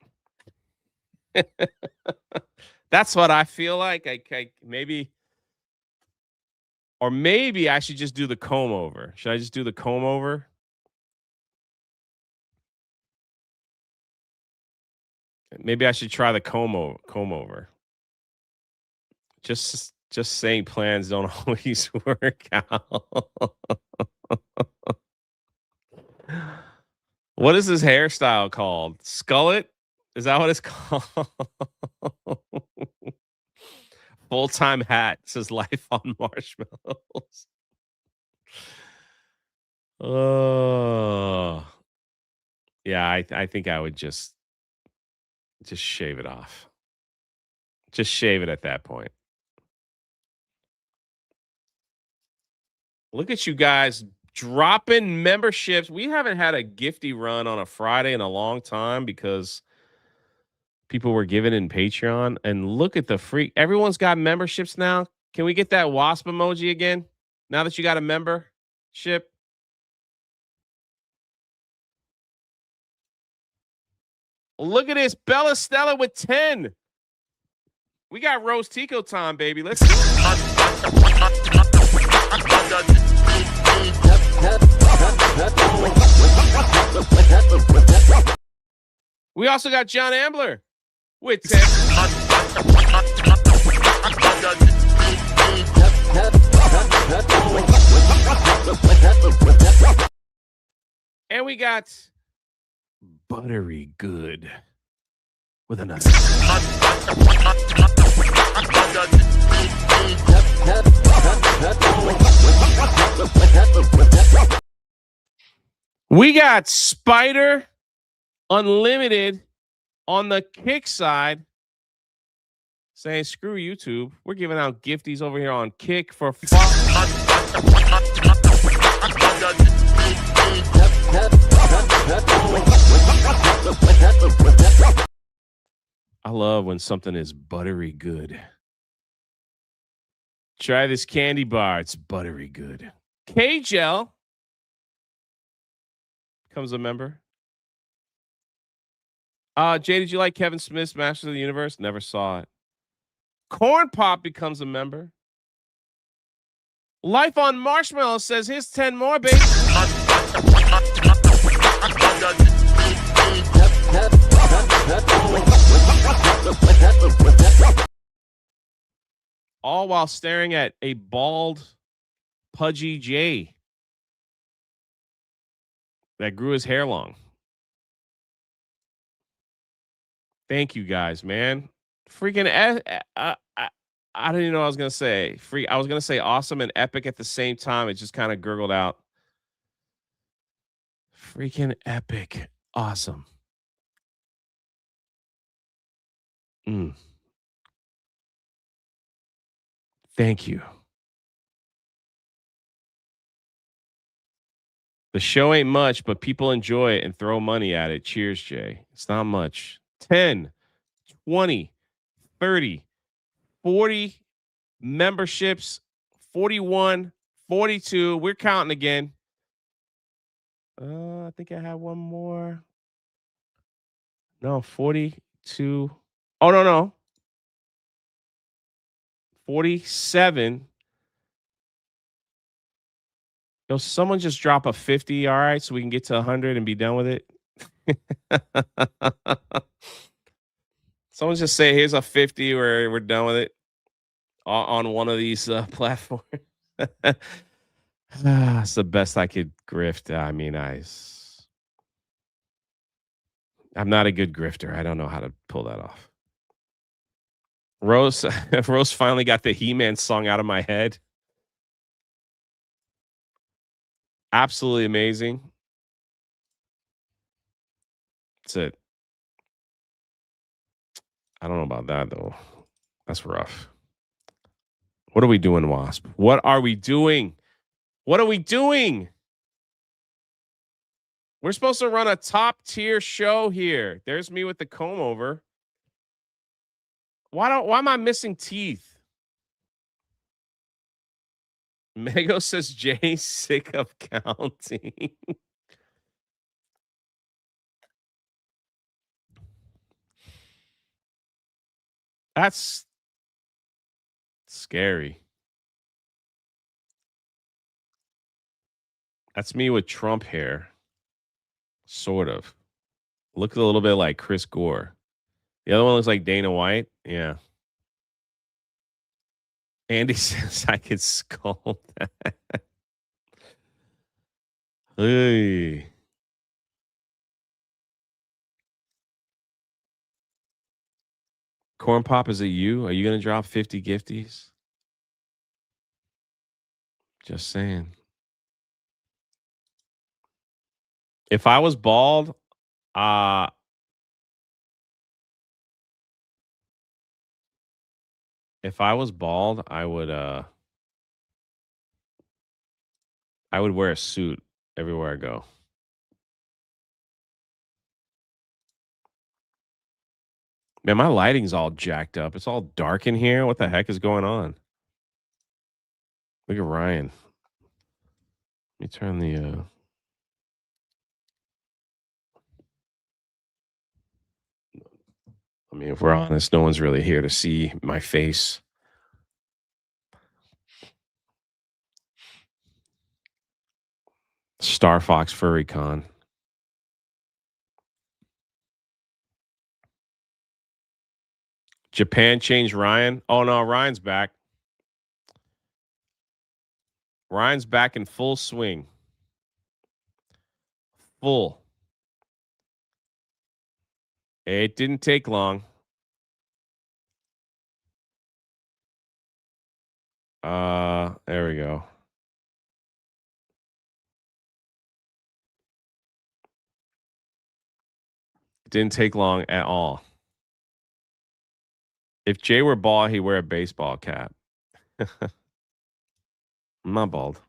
That's what I feel like. I maybe I should just do the comb over. Should I just do the comb over? Maybe I should try the comb over. Just saying plans don't always work out. What is this hairstyle called? Skullet? Is that what it's called? Full-time hat says life on marshmallows. Oh. Yeah, I think I would just shave it off. Just shave it at that point. Look at you guys dropping memberships. We haven't had a gifty run on a Friday in a long time because people were giving in Patreon. And look at the free. Everyone's got memberships now. Can we get that wasp emoji again? Now that you got a membership. Look at this. Bella Stella with 10. We got Rose Tico time, baby. Let's We also got John Ambler with 10. And we got Buttery Good with another. We got Spider Unlimited on the Kick side saying, screw YouTube. We're giving out gifties over here on Kick for I love when something is buttery good. Try this candy bar. It's buttery good. K-Gel becomes a member. Jay, did you like Kevin Smith's Masters of the Universe? Never saw it. Corn Pop becomes a member. Life on Marshmallow says, here's 10 more, baby. All while staring at a bald, pudgy Jay that grew his hair long. Thank you guys, man. Freaking, I don't even know what I was going to say. I was going to say awesome and epic at the same time. It just kind of gurgled out. Freaking epic. Awesome. Thank you. The show ain't much, but people enjoy it and throw money at it. Cheers, Jay. It's not much. 10, 20, 30, 40 memberships, 41, 42. We're counting again. I think I have one more. No, 42. Oh, no. 47. Yo, someone just drop a 50, all right, so we can get to 100 and be done with it. Someone just say, here's a 50, we're done with it on one of these platforms. It's the best I could grift. I mean, I'm not a good grifter. I don't know how to pull that off. Rose finally got the He-Man song out of my head. Absolutely amazing. That's it. I don't know about that, though. That's rough. What are we doing, Wasp? What are we doing? What are we doing? We're supposed to run a top tier show here. There's me with the comb over. Why am I missing teeth? Mego says Jay's sick of counting. That's scary. That's me with Trump hair. Sort of. Looks a little bit like Chris Gore. The other one looks like Dana White. Yeah. Andy says I could sculpt that. Hey. Corn Pop, is it you? Are you going to drop 50 gifties? Just saying. If I was bald, I would wear a suit everywhere I go. Man, my lighting's all jacked up. It's all dark in here. What the heck is going on? Look at Ryan. Let me turn the I mean, if we're honest, no one's really here to see my face. Star Fox Furry Con. Japan changed Ryan. Oh no, Ryan's back. Ryan's back in full swing. Full. It didn't take long. There we go. It didn't take long at all. If Jay were bald, he'd wear a baseball cap. I'm not bald.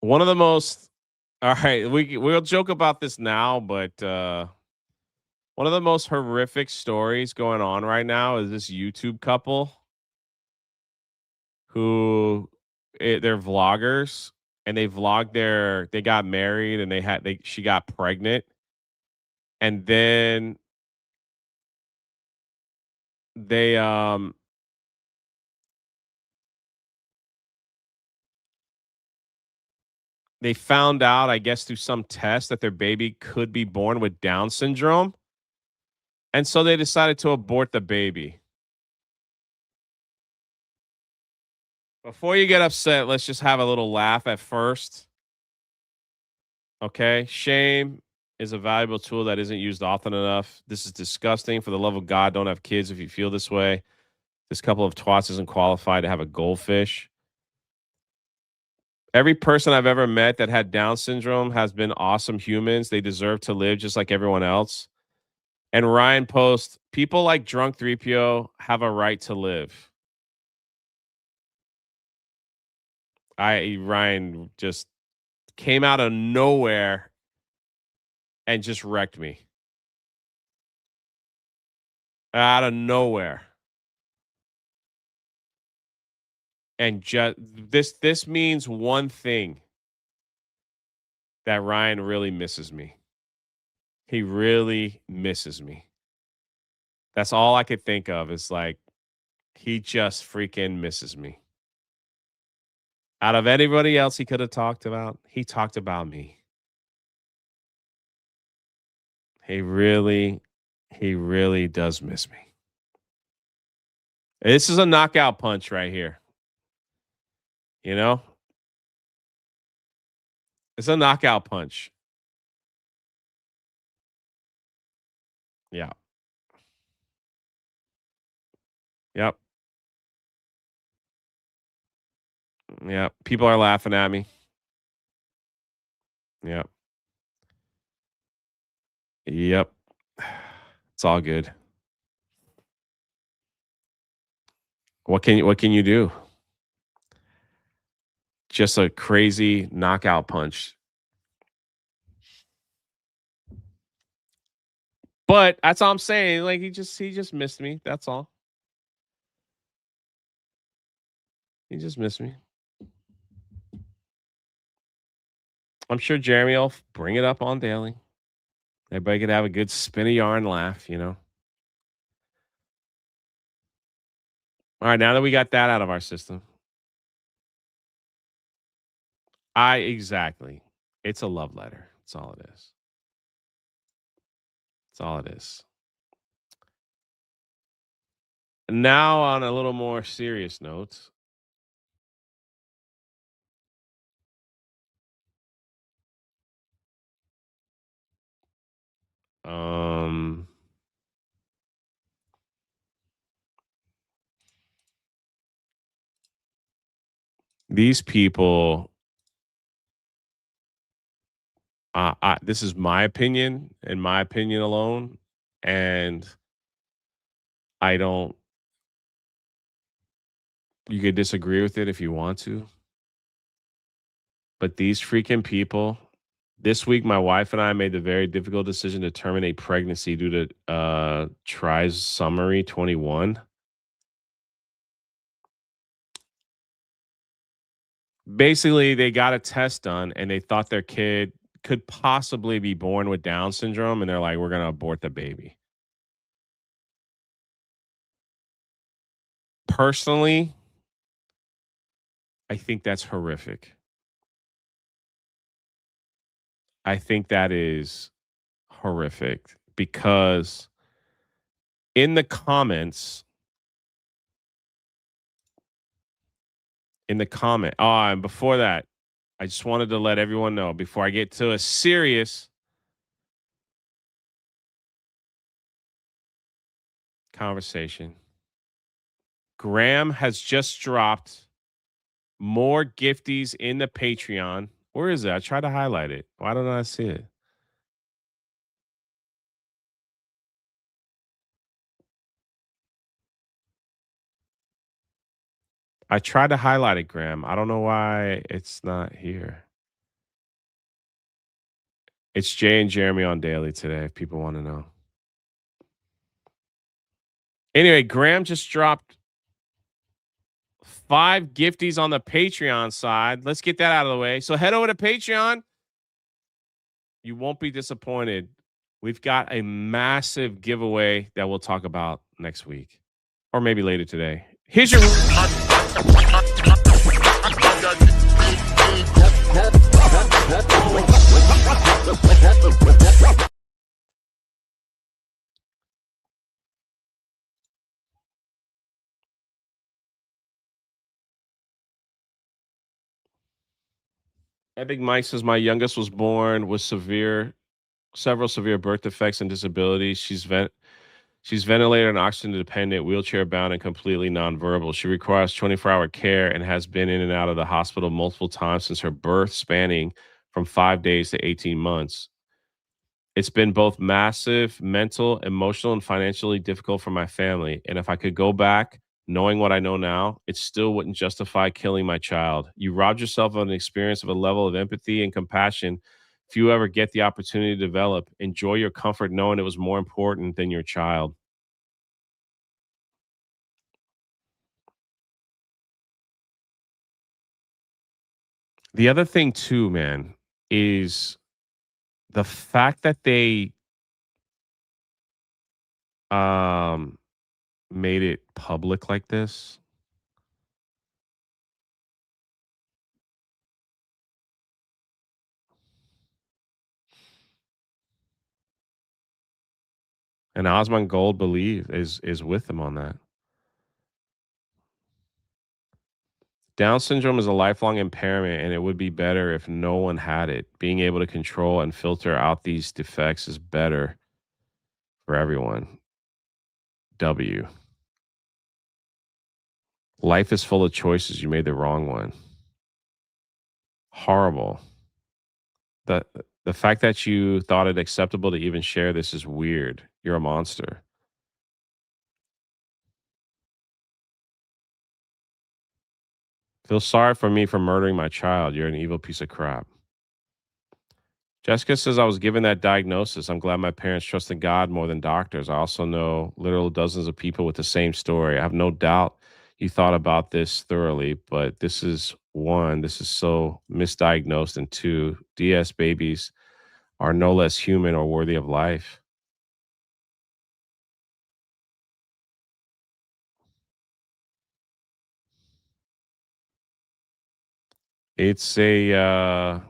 One of the most all right, we'll joke about this now, but one of the most horrific stories going on right now is this YouTube couple who they're vloggers and they got married and she got pregnant and then they they found out, I guess, through some test that their baby could be born with Down syndrome. And so they decided to abort the baby. Before you get upset, let's just have a little laugh at first. Okay. Shame is a valuable tool that isn't used often enough. This is disgusting. For the love of God, don't have kids if you feel this way. This couple of twats isn't qualified to have a goldfish. Every person I've ever met that had Down syndrome has been awesome humans. They deserve to live just like everyone else. And Ryan posts, people like Drunk 3PO have a right to live. Ryan just came out of nowhere and just wrecked me. Out of nowhere. And just this means one thing, that Ryan really misses me. He really misses me. That's all I could think of is like, he just freaking misses me. Out of anybody else he could have talked about, he talked about me. He really does miss me. This is a knockout punch right here. You know? It's a knockout punch. Yeah. Yep. Yeah. People are laughing at me. Yep. Yep. It's all good. What can you do? Just a crazy knockout punch. But that's all I'm saying. Like he just missed me. That's all. He just missed me. I'm sure Jeremy will bring it up on daily. Everybody could have a good spin a yarn laugh, you know. All right, now that we got that out of our system. Exactly. It's a love letter. That's all it is. That's all it is. Now on a little more serious note. These people, this is my opinion and my opinion alone, and I don't. You could disagree with it if you want to, but these freaking people. This week, my wife and I made the very difficult decision to terminate pregnancy due to trisomy 21. Basically, they got a test done and they thought their kid could possibly be born with Down syndrome, and they're like, we're gonna abort the baby. Personally, I think that's horrific. I think that is horrific because in the comments, and before that, I just wanted to let everyone know before I get to a serious conversation. Graham has just dropped more gifties in the Patreon. Where is it? I tried to highlight it. Why don't I see it? I tried to highlight it, Graham. I don't know why it's not here. It's Jay and Jeremy on Daily today, if people want to know. Anyway, Graham just dropped 5 gifties on the Patreon side. Let's get that out of the way. So head over to Patreon. You won't be disappointed. We've got a massive giveaway that we'll talk about next week or maybe later today. Here's your Epic Mike says my youngest was born with several severe birth defects and disabilities. She's ventilator and oxygen dependent, wheelchair bound, and completely nonverbal. She requires 24-hour care and has been in and out of the hospital multiple times since her birth, spanning from 5 days to 18 months. It's been both massive mental, emotional, and financially difficult for my family. And if I could go back, knowing what I know now, it still wouldn't justify killing my child. You robbed yourself of an experience of a level of empathy and compassion. If you ever get the opportunity to develop, enjoy your comfort knowing it was more important than your child. The other thing too, man, is the fact that they um made it public like this. And Osmond Gold believe is with them on that. Down syndrome is a lifelong impairment, and it would be better if no one had it. Being able to control and filter out these defects is better for everyone. W. Life is full of choices. You made the wrong one. Horrible. The the fact that you thought it acceptable to even share this is weird. You're a monster. Feel sorry for me for murdering my child. You're an evil piece of crap. Jessica says I was given that diagnosis. I'm glad my parents trusted God more than doctors. I also know literal dozens of people with the same story. I have no doubt you thought about this thoroughly, but this is one, this is so misdiagnosed, and two, DS babies are no less human or worthy of life. It's a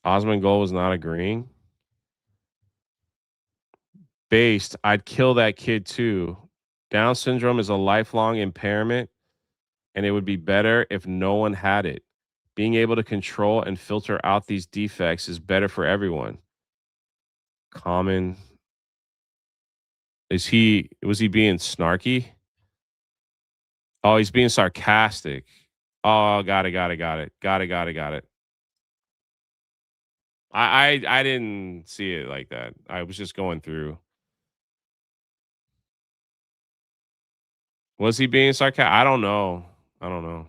Osmond Gold was not agreeing. Based, I'd kill that kid too. Down syndrome is a lifelong impairment, and it would be better if no one had it. Being able to control and filter out these defects is better for everyone. Common. Was he being snarky? Oh, he's being sarcastic. Oh, got it. I didn't see it like that. I was just going through. Was he being sarcastic? I don't know. I don't know.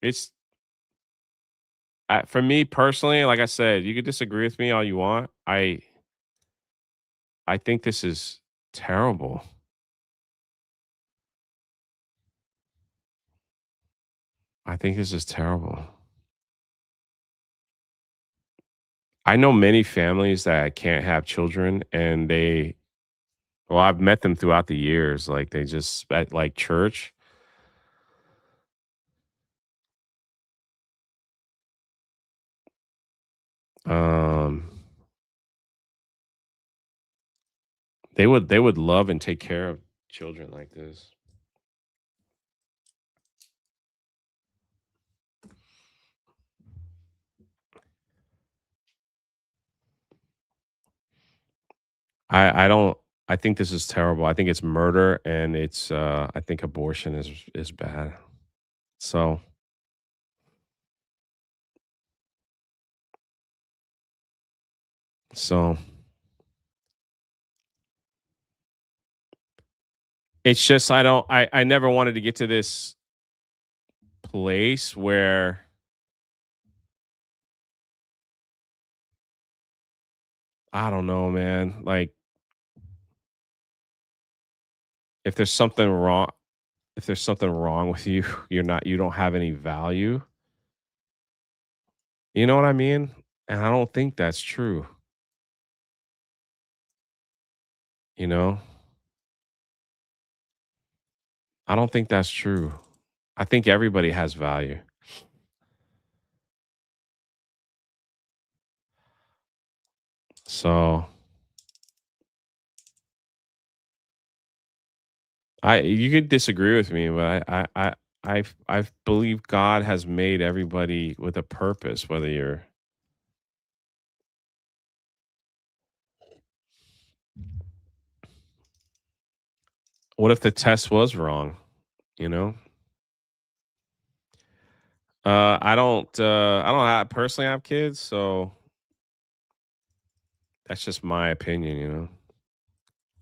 It's For me personally, like I said, you could disagree with me all you want. I think this is terrible. I think this is terrible. I know many families that can't have children and well, I've met them throughout the years. Like they just at like church. Um, they would love and take care of children like this. I don't. I think this is terrible. I think it's murder, and I think abortion is bad. So so it's just I don't. I never wanted to get to this place where I don't know, man. Like if there's something wrong, if there's something wrong with you, you don't have any value. You know what I mean? And I don't think that's true. You know, I don't think that's true. I think everybody has value. So you could disagree with me, but I believe God has made everybody with a purpose. Whether you're, what if the test was wrong? You know, I don't personally have kids, so that's just my opinion. You know,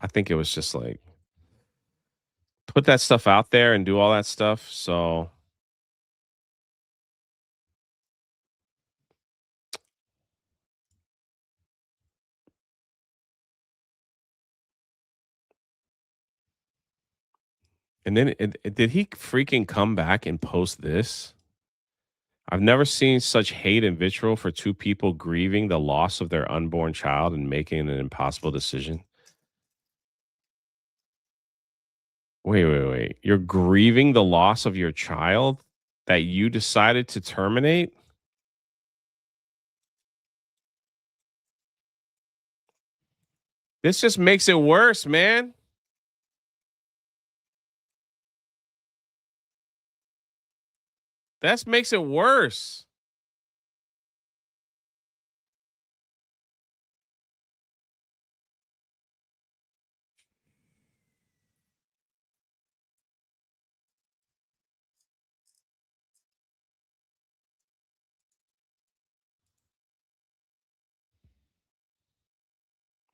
I think it was just like put that stuff out there and do all that stuff. So, and then did he freaking come back and post this? I've never seen such hate and vitriol for two people grieving the loss of their unborn child and making an impossible decision. Wait. You're grieving the loss of your child that you decided to terminate? This just makes it worse, man. That makes it worse.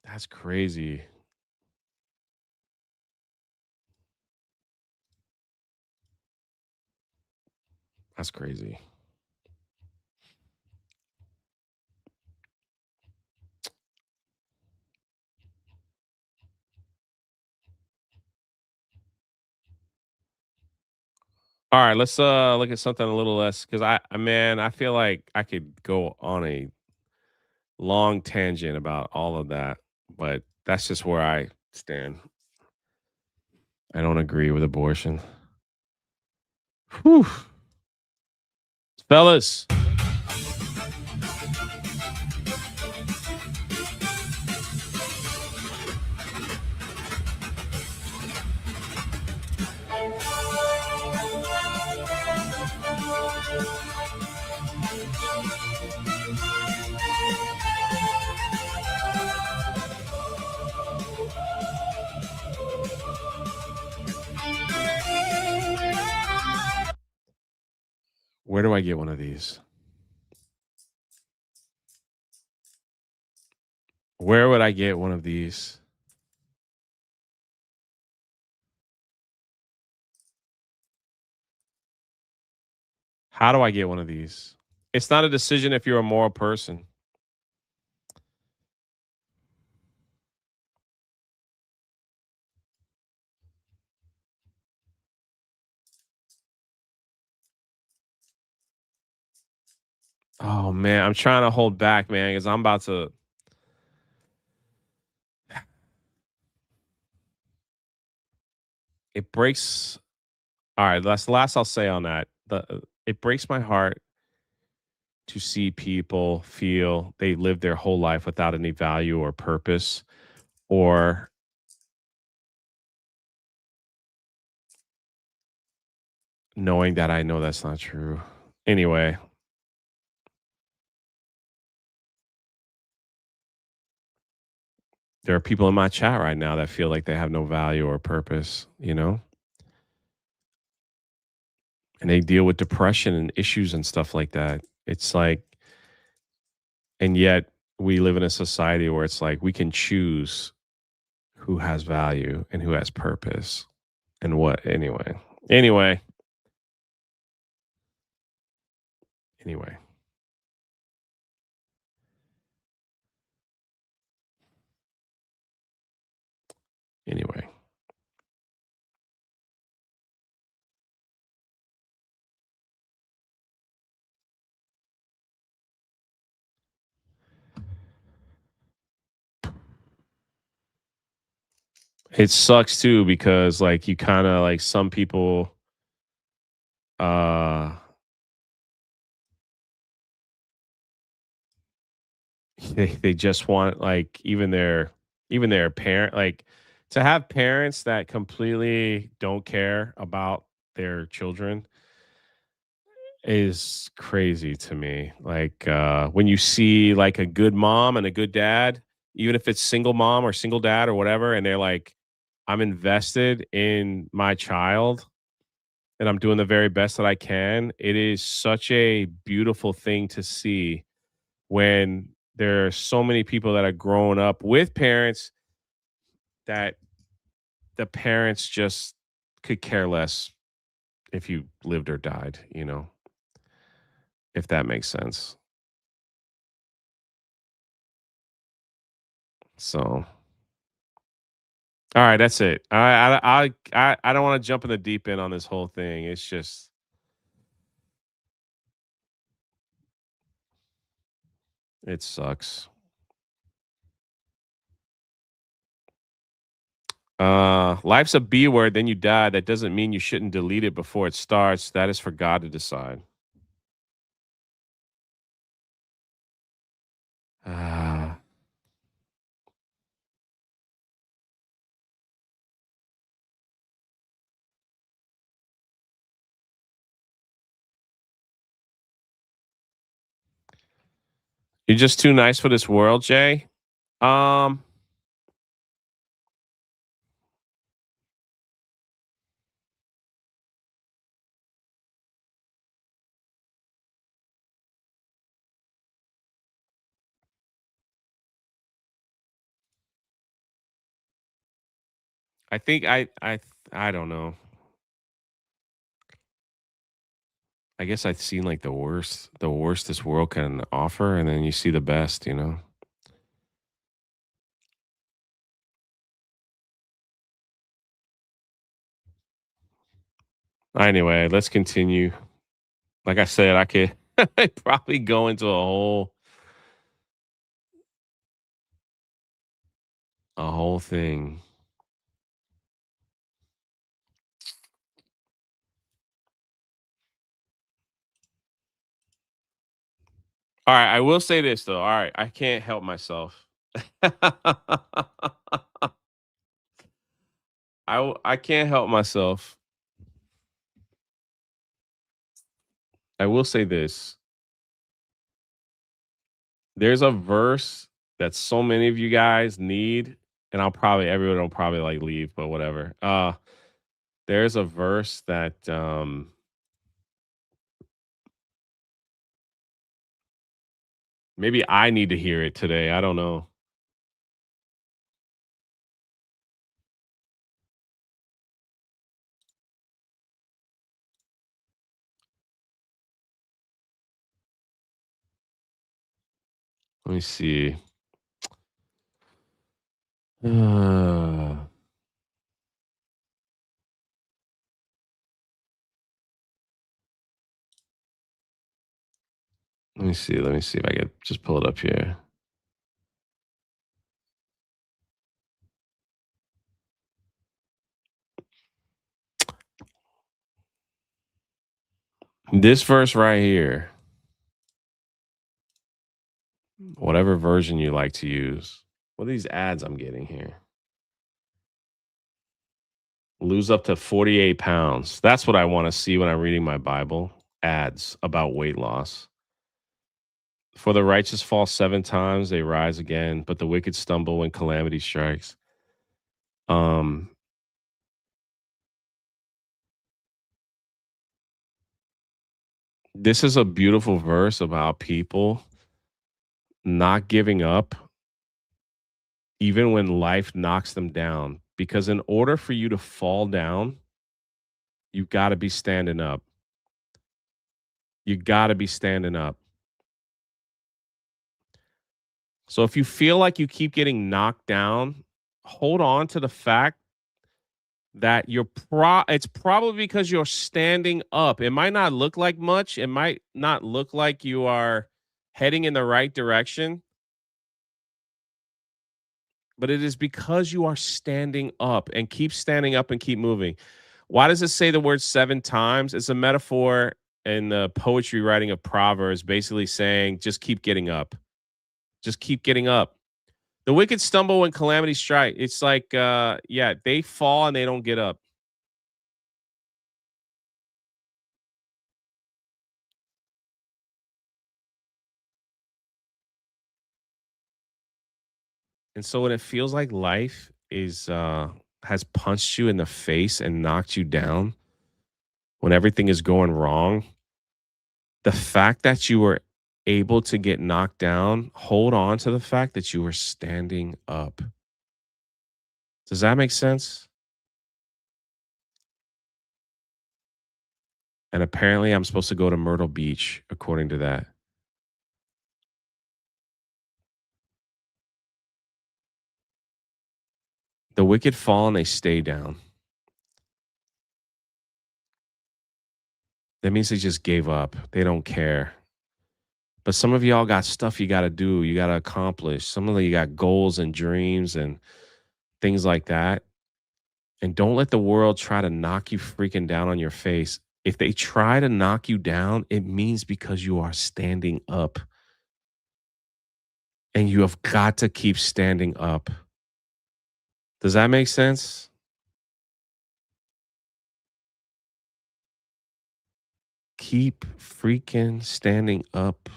That's crazy. That's crazy. All right, let's look at something a little less because man, I feel like I could go on a long tangent about all of that, but that's just where I stand. I don't agree with abortion. Whew. Fellas, where do I get one of these? Where would I get one of these? How do I get one of these? It's not a decision if you're a moral person. Oh man, I'm trying to hold back, man, because I'm about to. It breaks. All right, that's the last I'll say on that. It breaks my heart to see people feel they live their whole life without any value or purpose, or knowing that I know that's not true. Anyway, there are people in my chat right now that feel like they have no value or purpose, and they deal with depression and issues and stuff like that. It's like, and yet we live in a society where it's like we can choose who has value and who has purpose and what. Anyway, anyway, anyway. It sucks too because like you kind of like some people uh they just want like even their parent, like, to have parents that completely don't care about their children is crazy to me. Like when you see like a good mom and a good dad, even if it's single mom or single dad or whatever, and they're like, I'm invested in my child and I'm doing the very best that I can. It is such a beautiful thing to see when there are so many people that are growing up with parents that the parents just could care less if you lived or died, if that makes sense. So, all right, that's it. I don't want to jump in the deep end on this whole thing. It's just it sucks. Life's a B word, then you die. That doesn't mean you shouldn't delete it before it starts. That is for God to decide. Ah. You're just too nice for this world, Jay. Um, I think I don't know. I guess I've seen like the worst this world can offer, and then you see the best. Anyway, let's continue. Like I said, I could probably go into a whole thing. All right, I will say this though. All right, I can't help myself. I can't help myself. I will say this. There's a verse that so many of you guys need, and everyone will probably like leave, but whatever. There's a verse that maybe I need to hear it today. I don't know. Let me see. Uh, let me see. Let me see if I can just pull it up here. This verse right here, whatever version you like to use. What are these ads I'm getting here? Lose up to 48 pounds. That's what I want to see when I'm reading my Bible. Ads about weight loss. For the righteous fall 7 times, they rise again, but the wicked stumble when calamity strikes. Um, this is a beautiful verse about people not giving up even when life knocks them down. Because in order for you to fall down, you've got to be standing up. You got to be standing up. So if you feel like you keep getting knocked down, hold on to the fact that it's probably because you're standing up. It might not look like much. It might not look like you are heading in the right direction, but it is because you are standing up, and keep standing up and keep moving. Why does it say the word 7 times? It's a metaphor in the poetry writing of Proverbs, basically saying just keep getting up. Just keep getting up. The wicked stumble when calamity strike. It's like, yeah, they fall and they don't get up. And so when it feels like life is has punched you in the face and knocked you down, when everything is going wrong, the fact that you were able to get knocked down, hold on to the fact that you were standing up. Does that make sense? And apparently I'm supposed to go to Myrtle Beach according to that. The wicked fall and they stay down. That means they just gave up. They don't care. But some of y'all got stuff you got to do, you got to accomplish. Some of you got goals and dreams and things like that. And don't let the world try to knock you freaking down on your face. If they try to knock you down, it means because you are standing up. And you have got to keep standing up. Does that make sense? Keep freaking standing up.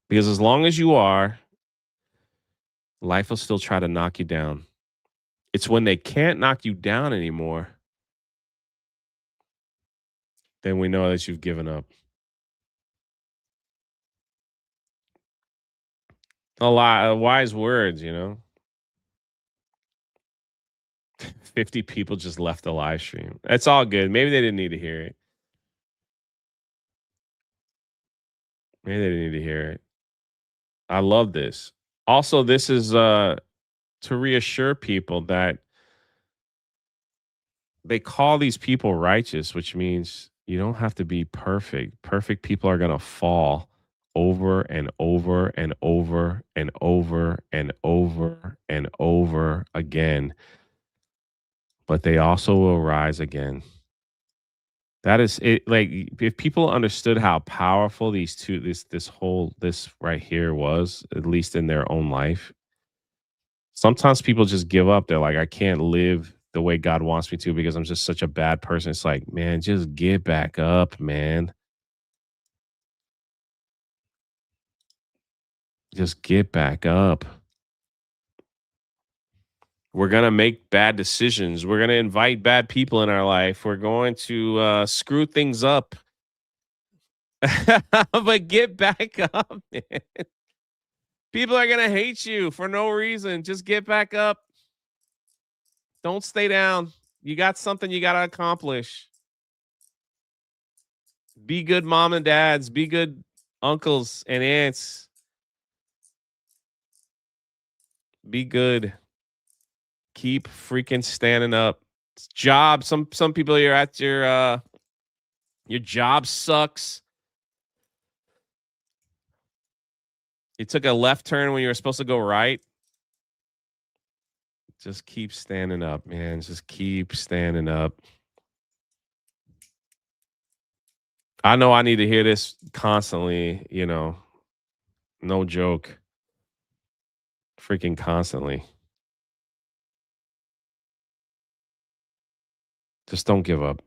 Because as long as you are, life will still try to knock you down. It's when they can't knock you down anymore, then we know that you've given up. A lot of wise words, 50 people just left the live stream. It's all good. Maybe they didn't need to hear it. Maybe they didn't need to hear it. I love this. Also, this is to reassure people that they call these people righteous, which means you don't have to be perfect. Perfect people are going to fall over and over and over and over and over and over again. But they also will rise again. That is it. Like, if people understood how powerful this right here was, at least in their own life. Sometimes people just give up. They're like, I can't live the way God wants me to because I'm just such a bad person. It's like, man, just get back up, man. Just get back up. We're going to make bad decisions. We're going to invite bad people in our life. We're going to screw things up. But get back up, man. People are going to hate you for no reason. Just get back up. Don't stay down. You got something you got to accomplish. Be good mom and dads. Be good uncles and aunts. Be good. Keep freaking standing up. Job. Some people you're at your job sucks. You took a left turn when you were supposed to go right. Just keep standing up, man. Just keep standing up. I know I need to hear this constantly, no joke. Freaking constantly. Just don't give up.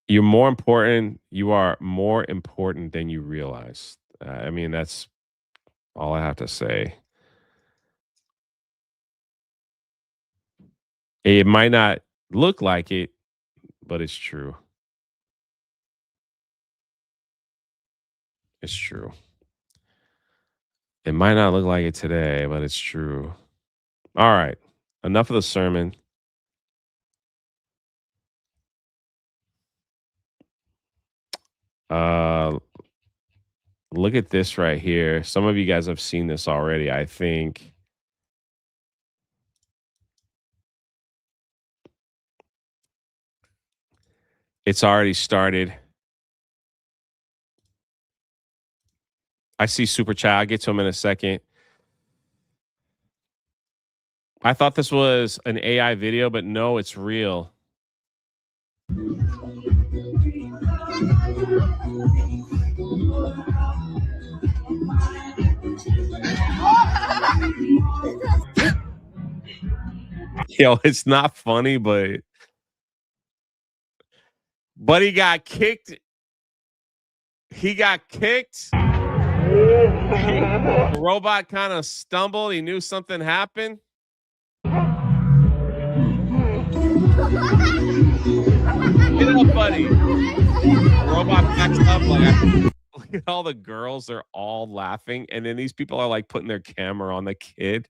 You're more important. You are more important than you realize. I mean, that's all I have to say. It might not look like it, but it's true. It's true. It might not look like it today, but it's true. All right. Enough of the sermon. Look at this right here. Some of you guys have seen this already, I think. It's already started. I see Super Chat. I'll get to him in a second. I thought this was an AI video, but no, it's real. Yo, it's not funny, but he got kicked. He got kicked. The robot kind of stumbled. He knew something happened. Get up, buddy. The robot backs up. Look at all the girls. They're all laughing. And then these people are like putting their camera on the kid.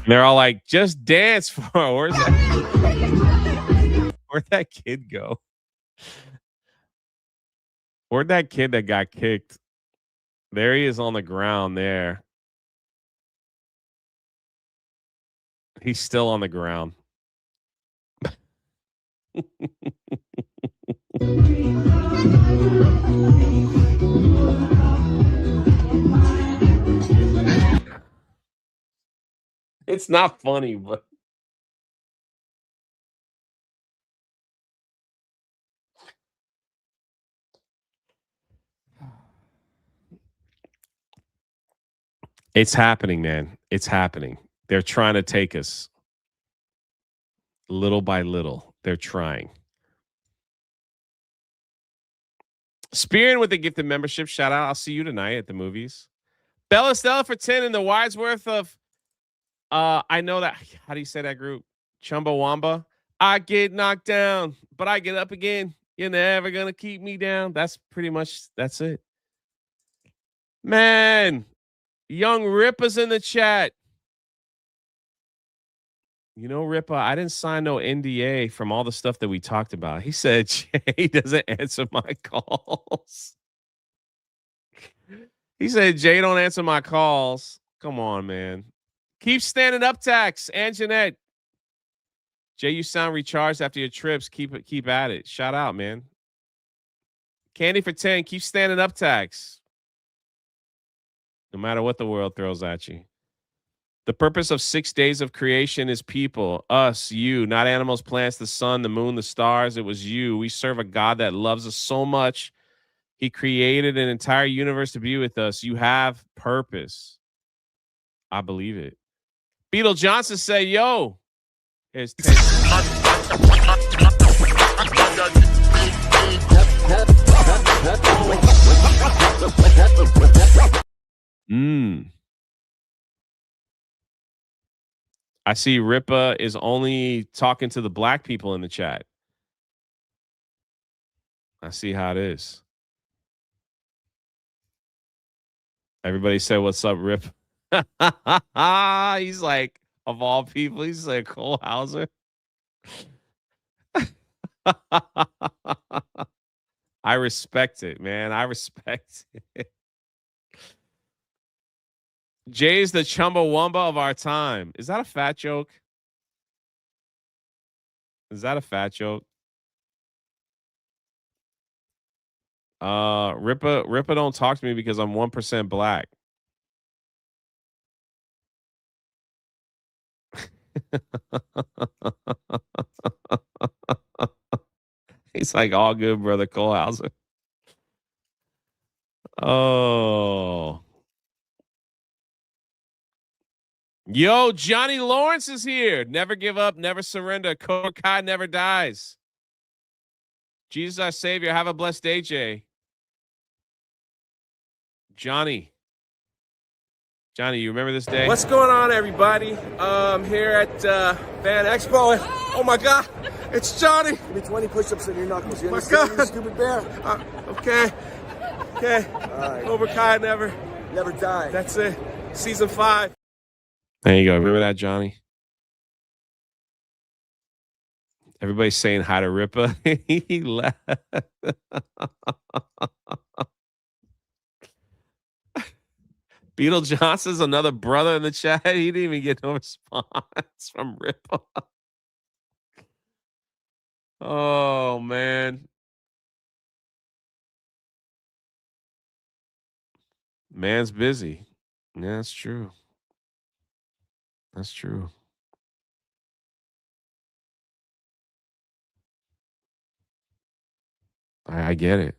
And they're all like, just dance for where'd that kid go? Where'd that kid that got kicked? There he is on the ground there. He's still on the ground. It's not funny, but it's happening, man. It's happening. They're trying to take us little by little. They're trying. Spearing with the gifted membership. Shout out. I'll see you tonight at the movies. Bella Stella for 10 in the Widesworth of I know that. How do you say that group? Chumbawamba. I get knocked down, but I get up again. You're never gonna keep me down. That's it. Man, Young Rippa's in the chat. You know, Rippa, I didn't sign no NDA from all the stuff that we talked about. He said Jay doesn't answer my calls. He said Jay don't answer my calls. Come on, man. Keep standing up, Tax and Jeanette. Jay, you sound recharged after your trips. Keep at it. Shout out, man. Candy for 10. Keep standing up, Tax. No matter what the world throws at you. The purpose of 6 days of creation is people, us, you, not animals, plants, the sun, the moon, the stars. It was you. We serve a God that loves us so much. He created an entire universe to be with us. You have purpose. I believe it. Beetle Johnson say, yo. Here's I see Ripa is only talking to the black people in the chat. I see how it is. Everybody say, what's up, Rip? He's like, of all people, he's like Cole Hauser. I respect it, man. I respect it. Jay's the Chumbawamba of our time. Is that a fat joke? Is that a fat joke? Rippa don't talk to me because I'm 1% black. He's like, all good, brother Colehauser. Oh. Yo, Johnny Lawrence is here. Never give up, never surrender. Cobra Kai never dies. Jesus our Savior. Have a blessed day, Jay. Johnny, you remember this day? What's going on, everybody? Here at Fan Expo. Oh my God, it's Johnny. Give me 20 push-ups in your knuckles. You My understand, God. you stupid bear? Okay. All right. Cobra Kai never die. That's it. Season 5. There you go. Remember that, Johnny? Everybody's saying hi to Rippa. He left. Beetle Johnson's another brother in the chat. He didn't even get no response from Rippa. Oh, man. Man's busy. Yeah, that's true. That's true. I get it.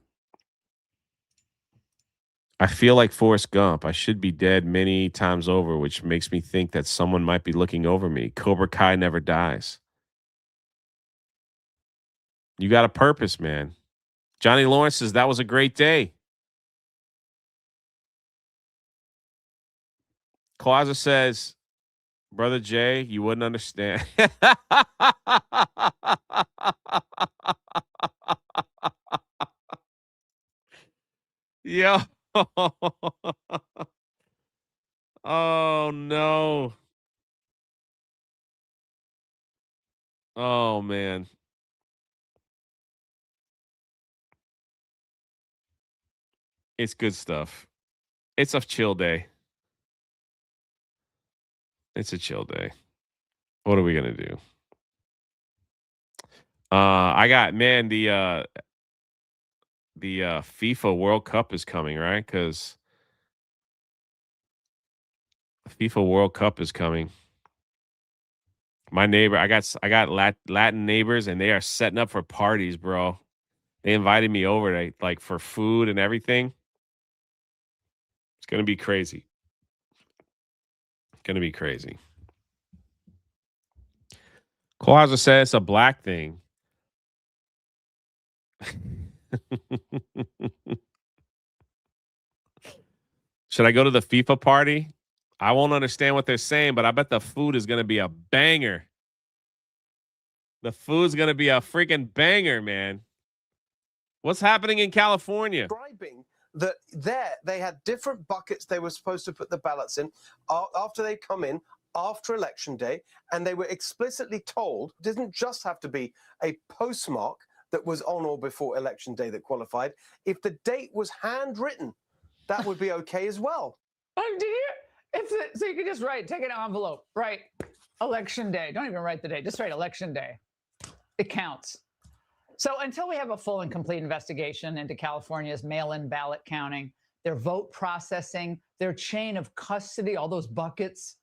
I feel like Forrest Gump. I should be dead many times over, which makes me think that someone might be looking over me. Cobra Kai never dies. You got a purpose, man. Johnny Lawrence says that was a great day. Clauser says, Brother Jay, you wouldn't understand. Yo. Oh, no. Oh, man. It's good stuff. It's a chill day. It's a chill day. What are we going to do? I got, man, the FIFA World Cup is coming, right? Because FIFA World Cup is coming. My neighbor, I got Latin neighbors, and they are setting up for parties, bro. They invited me over to, like, for food and everything. It's gonna be crazy. It's gonna be crazy. Kwanzaa said it's a black thing. Should I go to the FIFA party? I won't understand what they're saying, but I bet the food is gonna be a banger. The food's gonna be a freaking banger, man. What's happening in California? Describing that they had different buckets they were supposed to put the ballots in after they come in after election day, and they were explicitly told it didn't just have to be a postmark that was on or before election day that qualified. If the date was handwritten, that would be okay as well. Oh, did you? So you could just take an envelope, write election day. Don't even write the date. Just write election day. It counts. So until we have a full and complete investigation into California's mail-in ballot counting, their vote processing, their chain of custody, all those buckets,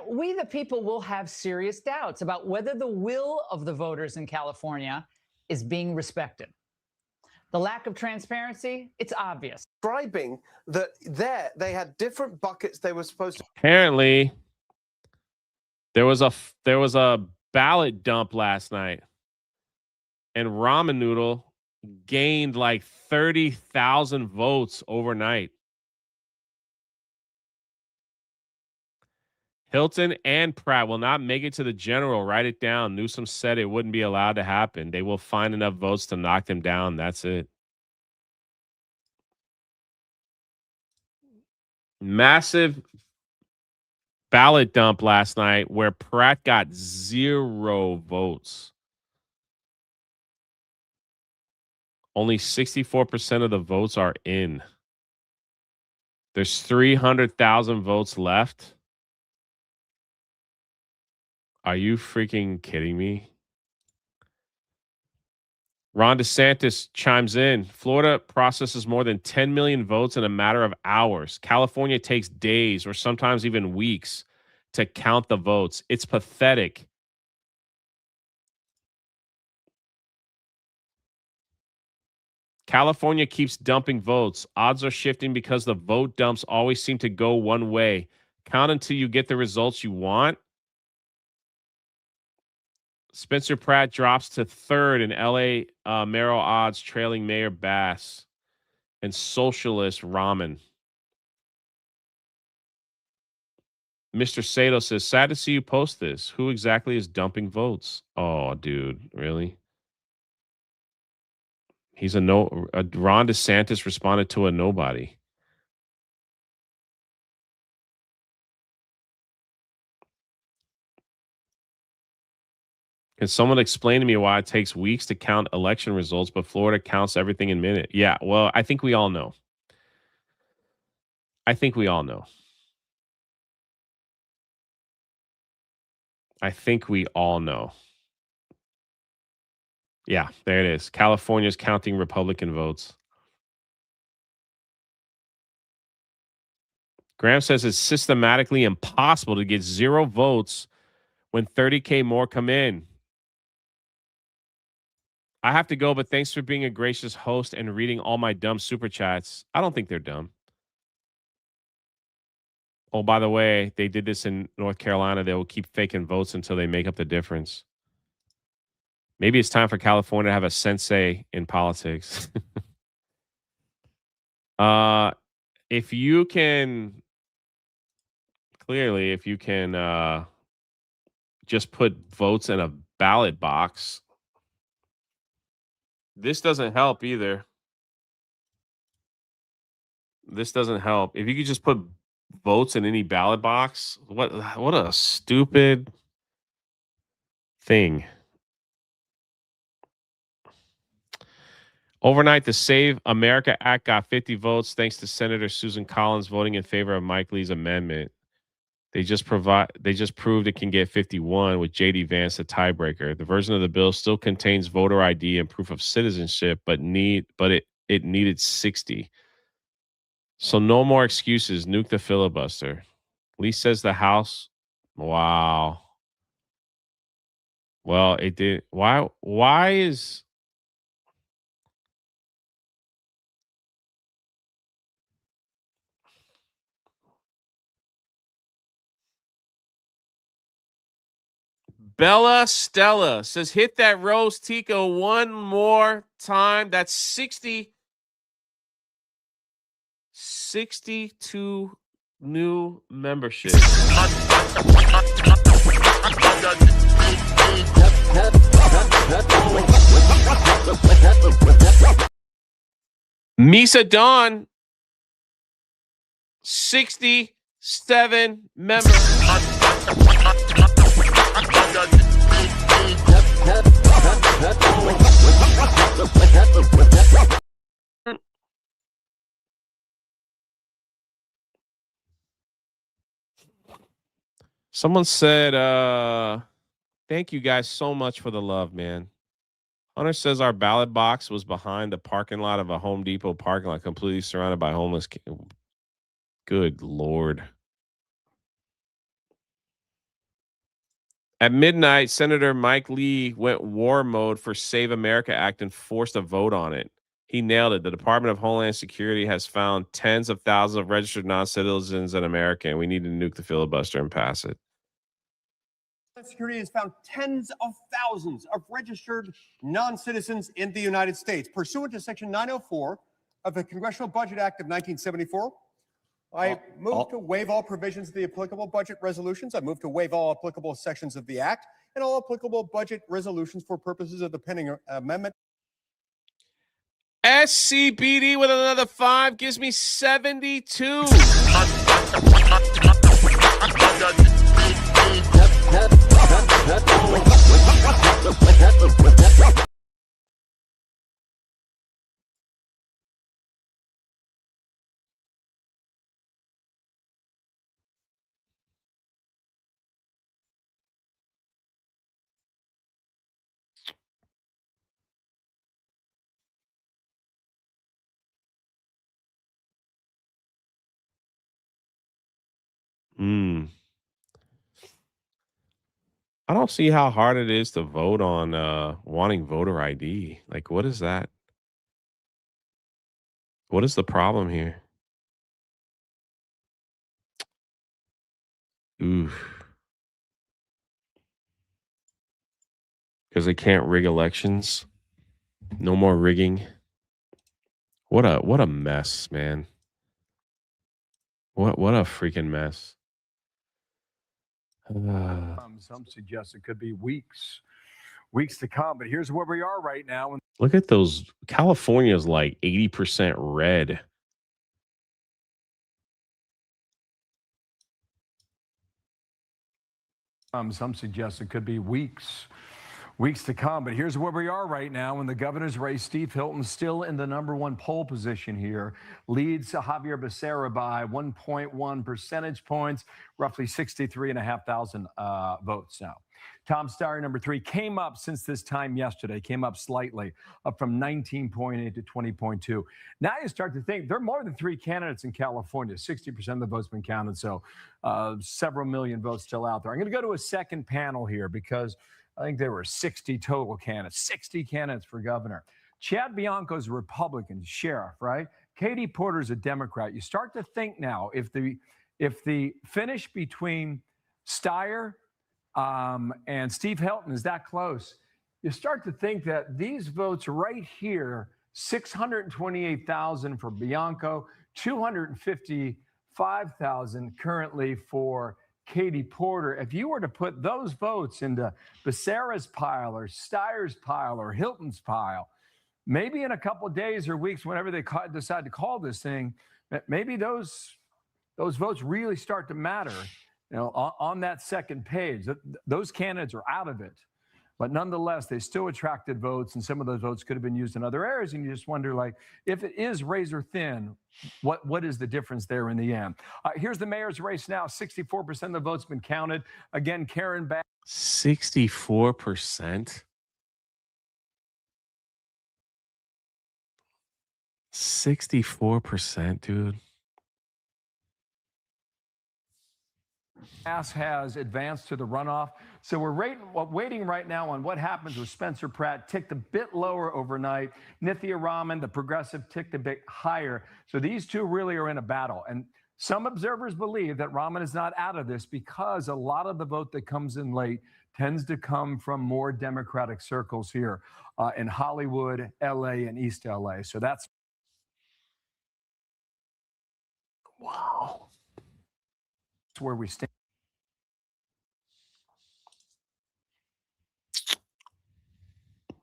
we the people will have serious doubts about whether the will of the voters in California is being respected. The lack of transparency, it's obvious. Describing that they had different buckets they were supposed to. Apparently, there was a ballot dump last night, and Ramen Noodle gained like 30,000 votes overnight. Hilton and Pratt will not make it to the general. Write it down. Newsom said it wouldn't be allowed to happen. They will find enough votes to knock them down. That's it. Massive ballot dump last night where Pratt got 0 votes. Only 64% of the votes are in. There's 300,000 votes left. Are you freaking kidding me? Ron DeSantis chimes in. Florida processes more than 10 million votes in a matter of hours. California takes days or sometimes even weeks to count the votes. It's pathetic. California keeps dumping votes. Odds are shifting because the vote dumps always seem to go one way. Count until you get the results you want. Spencer Pratt drops to third in LA mayoral odds, trailing Mayor Bass and socialist Ramen. Mr. Sato says, sad to see you post this. Who exactly is dumping votes? Oh, dude, really? He's Ron DeSantis responded to a nobody. Can someone explain to me why it takes weeks to count election results, but Florida counts everything in minutes? Yeah, well, I think we all know. I think we all know. Yeah, there it is. California's counting Republican votes. Graham says it's systematically impossible to get 0 votes when 30K more come in. I have to go, but thanks for being a gracious host and reading all my dumb super chats. I don't think they're dumb. Oh, by the way, they did this in North Carolina. They will keep faking votes until they make up the difference. Maybe it's time for California to have a sensei in politics. If you can just put votes in a ballot box. This doesn't help either. This doesn't help. If you could just put votes in any ballot box, what a stupid thing. Overnight, the Save America Act got 50 votes thanks to Senator Susan Collins voting in favor of Mike Lee's amendment. They just proved it can get 51 with J.D. Vance the tiebreaker. The version of the bill still contains voter ID and proof of citizenship, but it needed 60. So no more excuses. Nuke the filibuster. Lee says the House. Wow. Well, it did. Why is Bella Stella says, hit that Rose Tico one more time. That's 62 new memberships. Misa Dawn, 67 members. Someone said, thank you guys so much for the love, man. Hunter says our ballot box was behind the parking lot of a Home Depot parking lot, completely surrounded by homeless kids. Good Lord. At midnight, Senator Mike Lee went war mode for Save America Act and forced a vote on it. He nailed it. The Department of Homeland Security has found tens of thousands of registered non-citizens in America, and we need to nuke the filibuster and pass it. Security has found tens of thousands of registered non-citizens in the United States. Pursuant to Section 904 of the Congressional Budget Act of 1974, I move to waive all provisions of the applicable budget resolutions. I move to waive all applicable sections of the Act and all applicable budget resolutions for purposes of the pending amendment. SCBD with another 5 gives me 72. Hmm. I don't see how hard it is to vote on wanting voter ID. Like, what is that? What is the problem here? Oof. Because they can't rig elections. No more rigging. What a mess, man. What a freaking mess. Some suggest it could be weeks to come. But here's where we are right now. Look at those. California's like 80% red. Some suggest it could be weeks to come. But here's where we are right now in the governor's race. Steve Hilton still in the #1 poll position here, leads Javier Becerra by 1.1 percentage points, roughly 63,500 votes now. Tom Steyer, #3, came up since this time yesterday, came up slightly, up from 19.8 to 20.2. Now you start to think there are more than 3 candidates in California. 60% of the votes been counted, so several million votes still out there. I'm going to go to a second panel here because I think there were 60 total candidates, 60 candidates for governor. Chad Bianco's a Republican sheriff, right? Katie Porter's a Democrat. You start to think now, if the finish between Steyer and Steve Hilton is that close, you start to think that these votes right here, 628,000 for Bianco, 255,000 currently for Katie Porter. If you were to put those votes into Becerra's pile or Steyer's pile or Hilton's pile, maybe in a couple of days or weeks, whenever they decide to call this thing, maybe those votes really start to matter. You know, on that second page, those candidates are out of it. But nonetheless, they still attracted votes, and some of those votes could have been used in other areas. And you just wonder, like, if it is razor thin, what is the difference there in the end? Here's the mayor's race now. 64% of the votes been counted. Again, Karen Bass. 64%? 64%, dude. Has advanced to the runoff. So we're waiting right now on what happens with Spencer Pratt. Ticked a bit lower overnight. Nithya Raman, the progressive, ticked a bit higher. So these two really are in a battle. And some observers believe that Raman is not out of this because a lot of the vote that comes in late tends to come from more Democratic circles here in Hollywood, LA, and East LA. So that's. Wow. That's where we stand.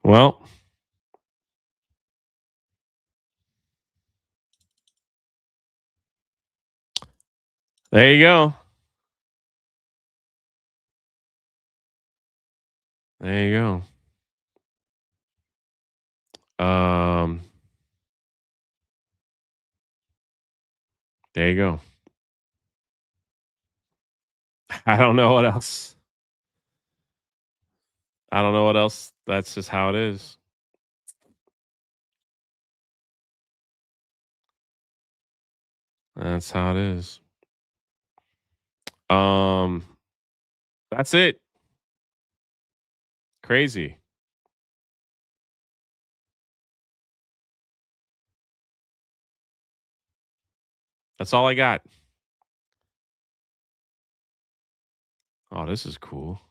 Well, there you go. There you go. There you go. I don't know what else. I don't know what else. That's just how it is. That's how it is. That's it. Crazy. That's all I got. Oh, this is cool.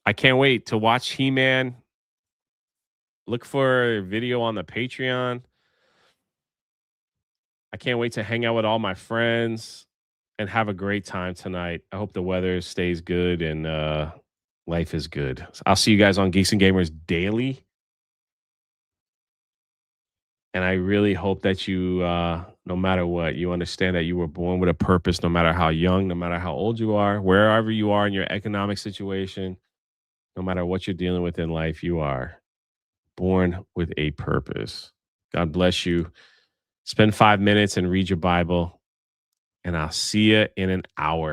I can't wait to watch He-Man. Look for a video on the Patreon. I can't wait to hang out with all my friends and have a great time tonight. I hope the weather stays good and life is good. I'll see you guys on Geeks and Gamers Daily. And I really hope that you, no matter what, you understand that you were born with a purpose, no matter how young, no matter how old you are, wherever you are in your economic situation, no matter what you're dealing with in life, you are born with a purpose. God bless you. Spend 5 minutes and read your Bible, and I'll see you in an hour.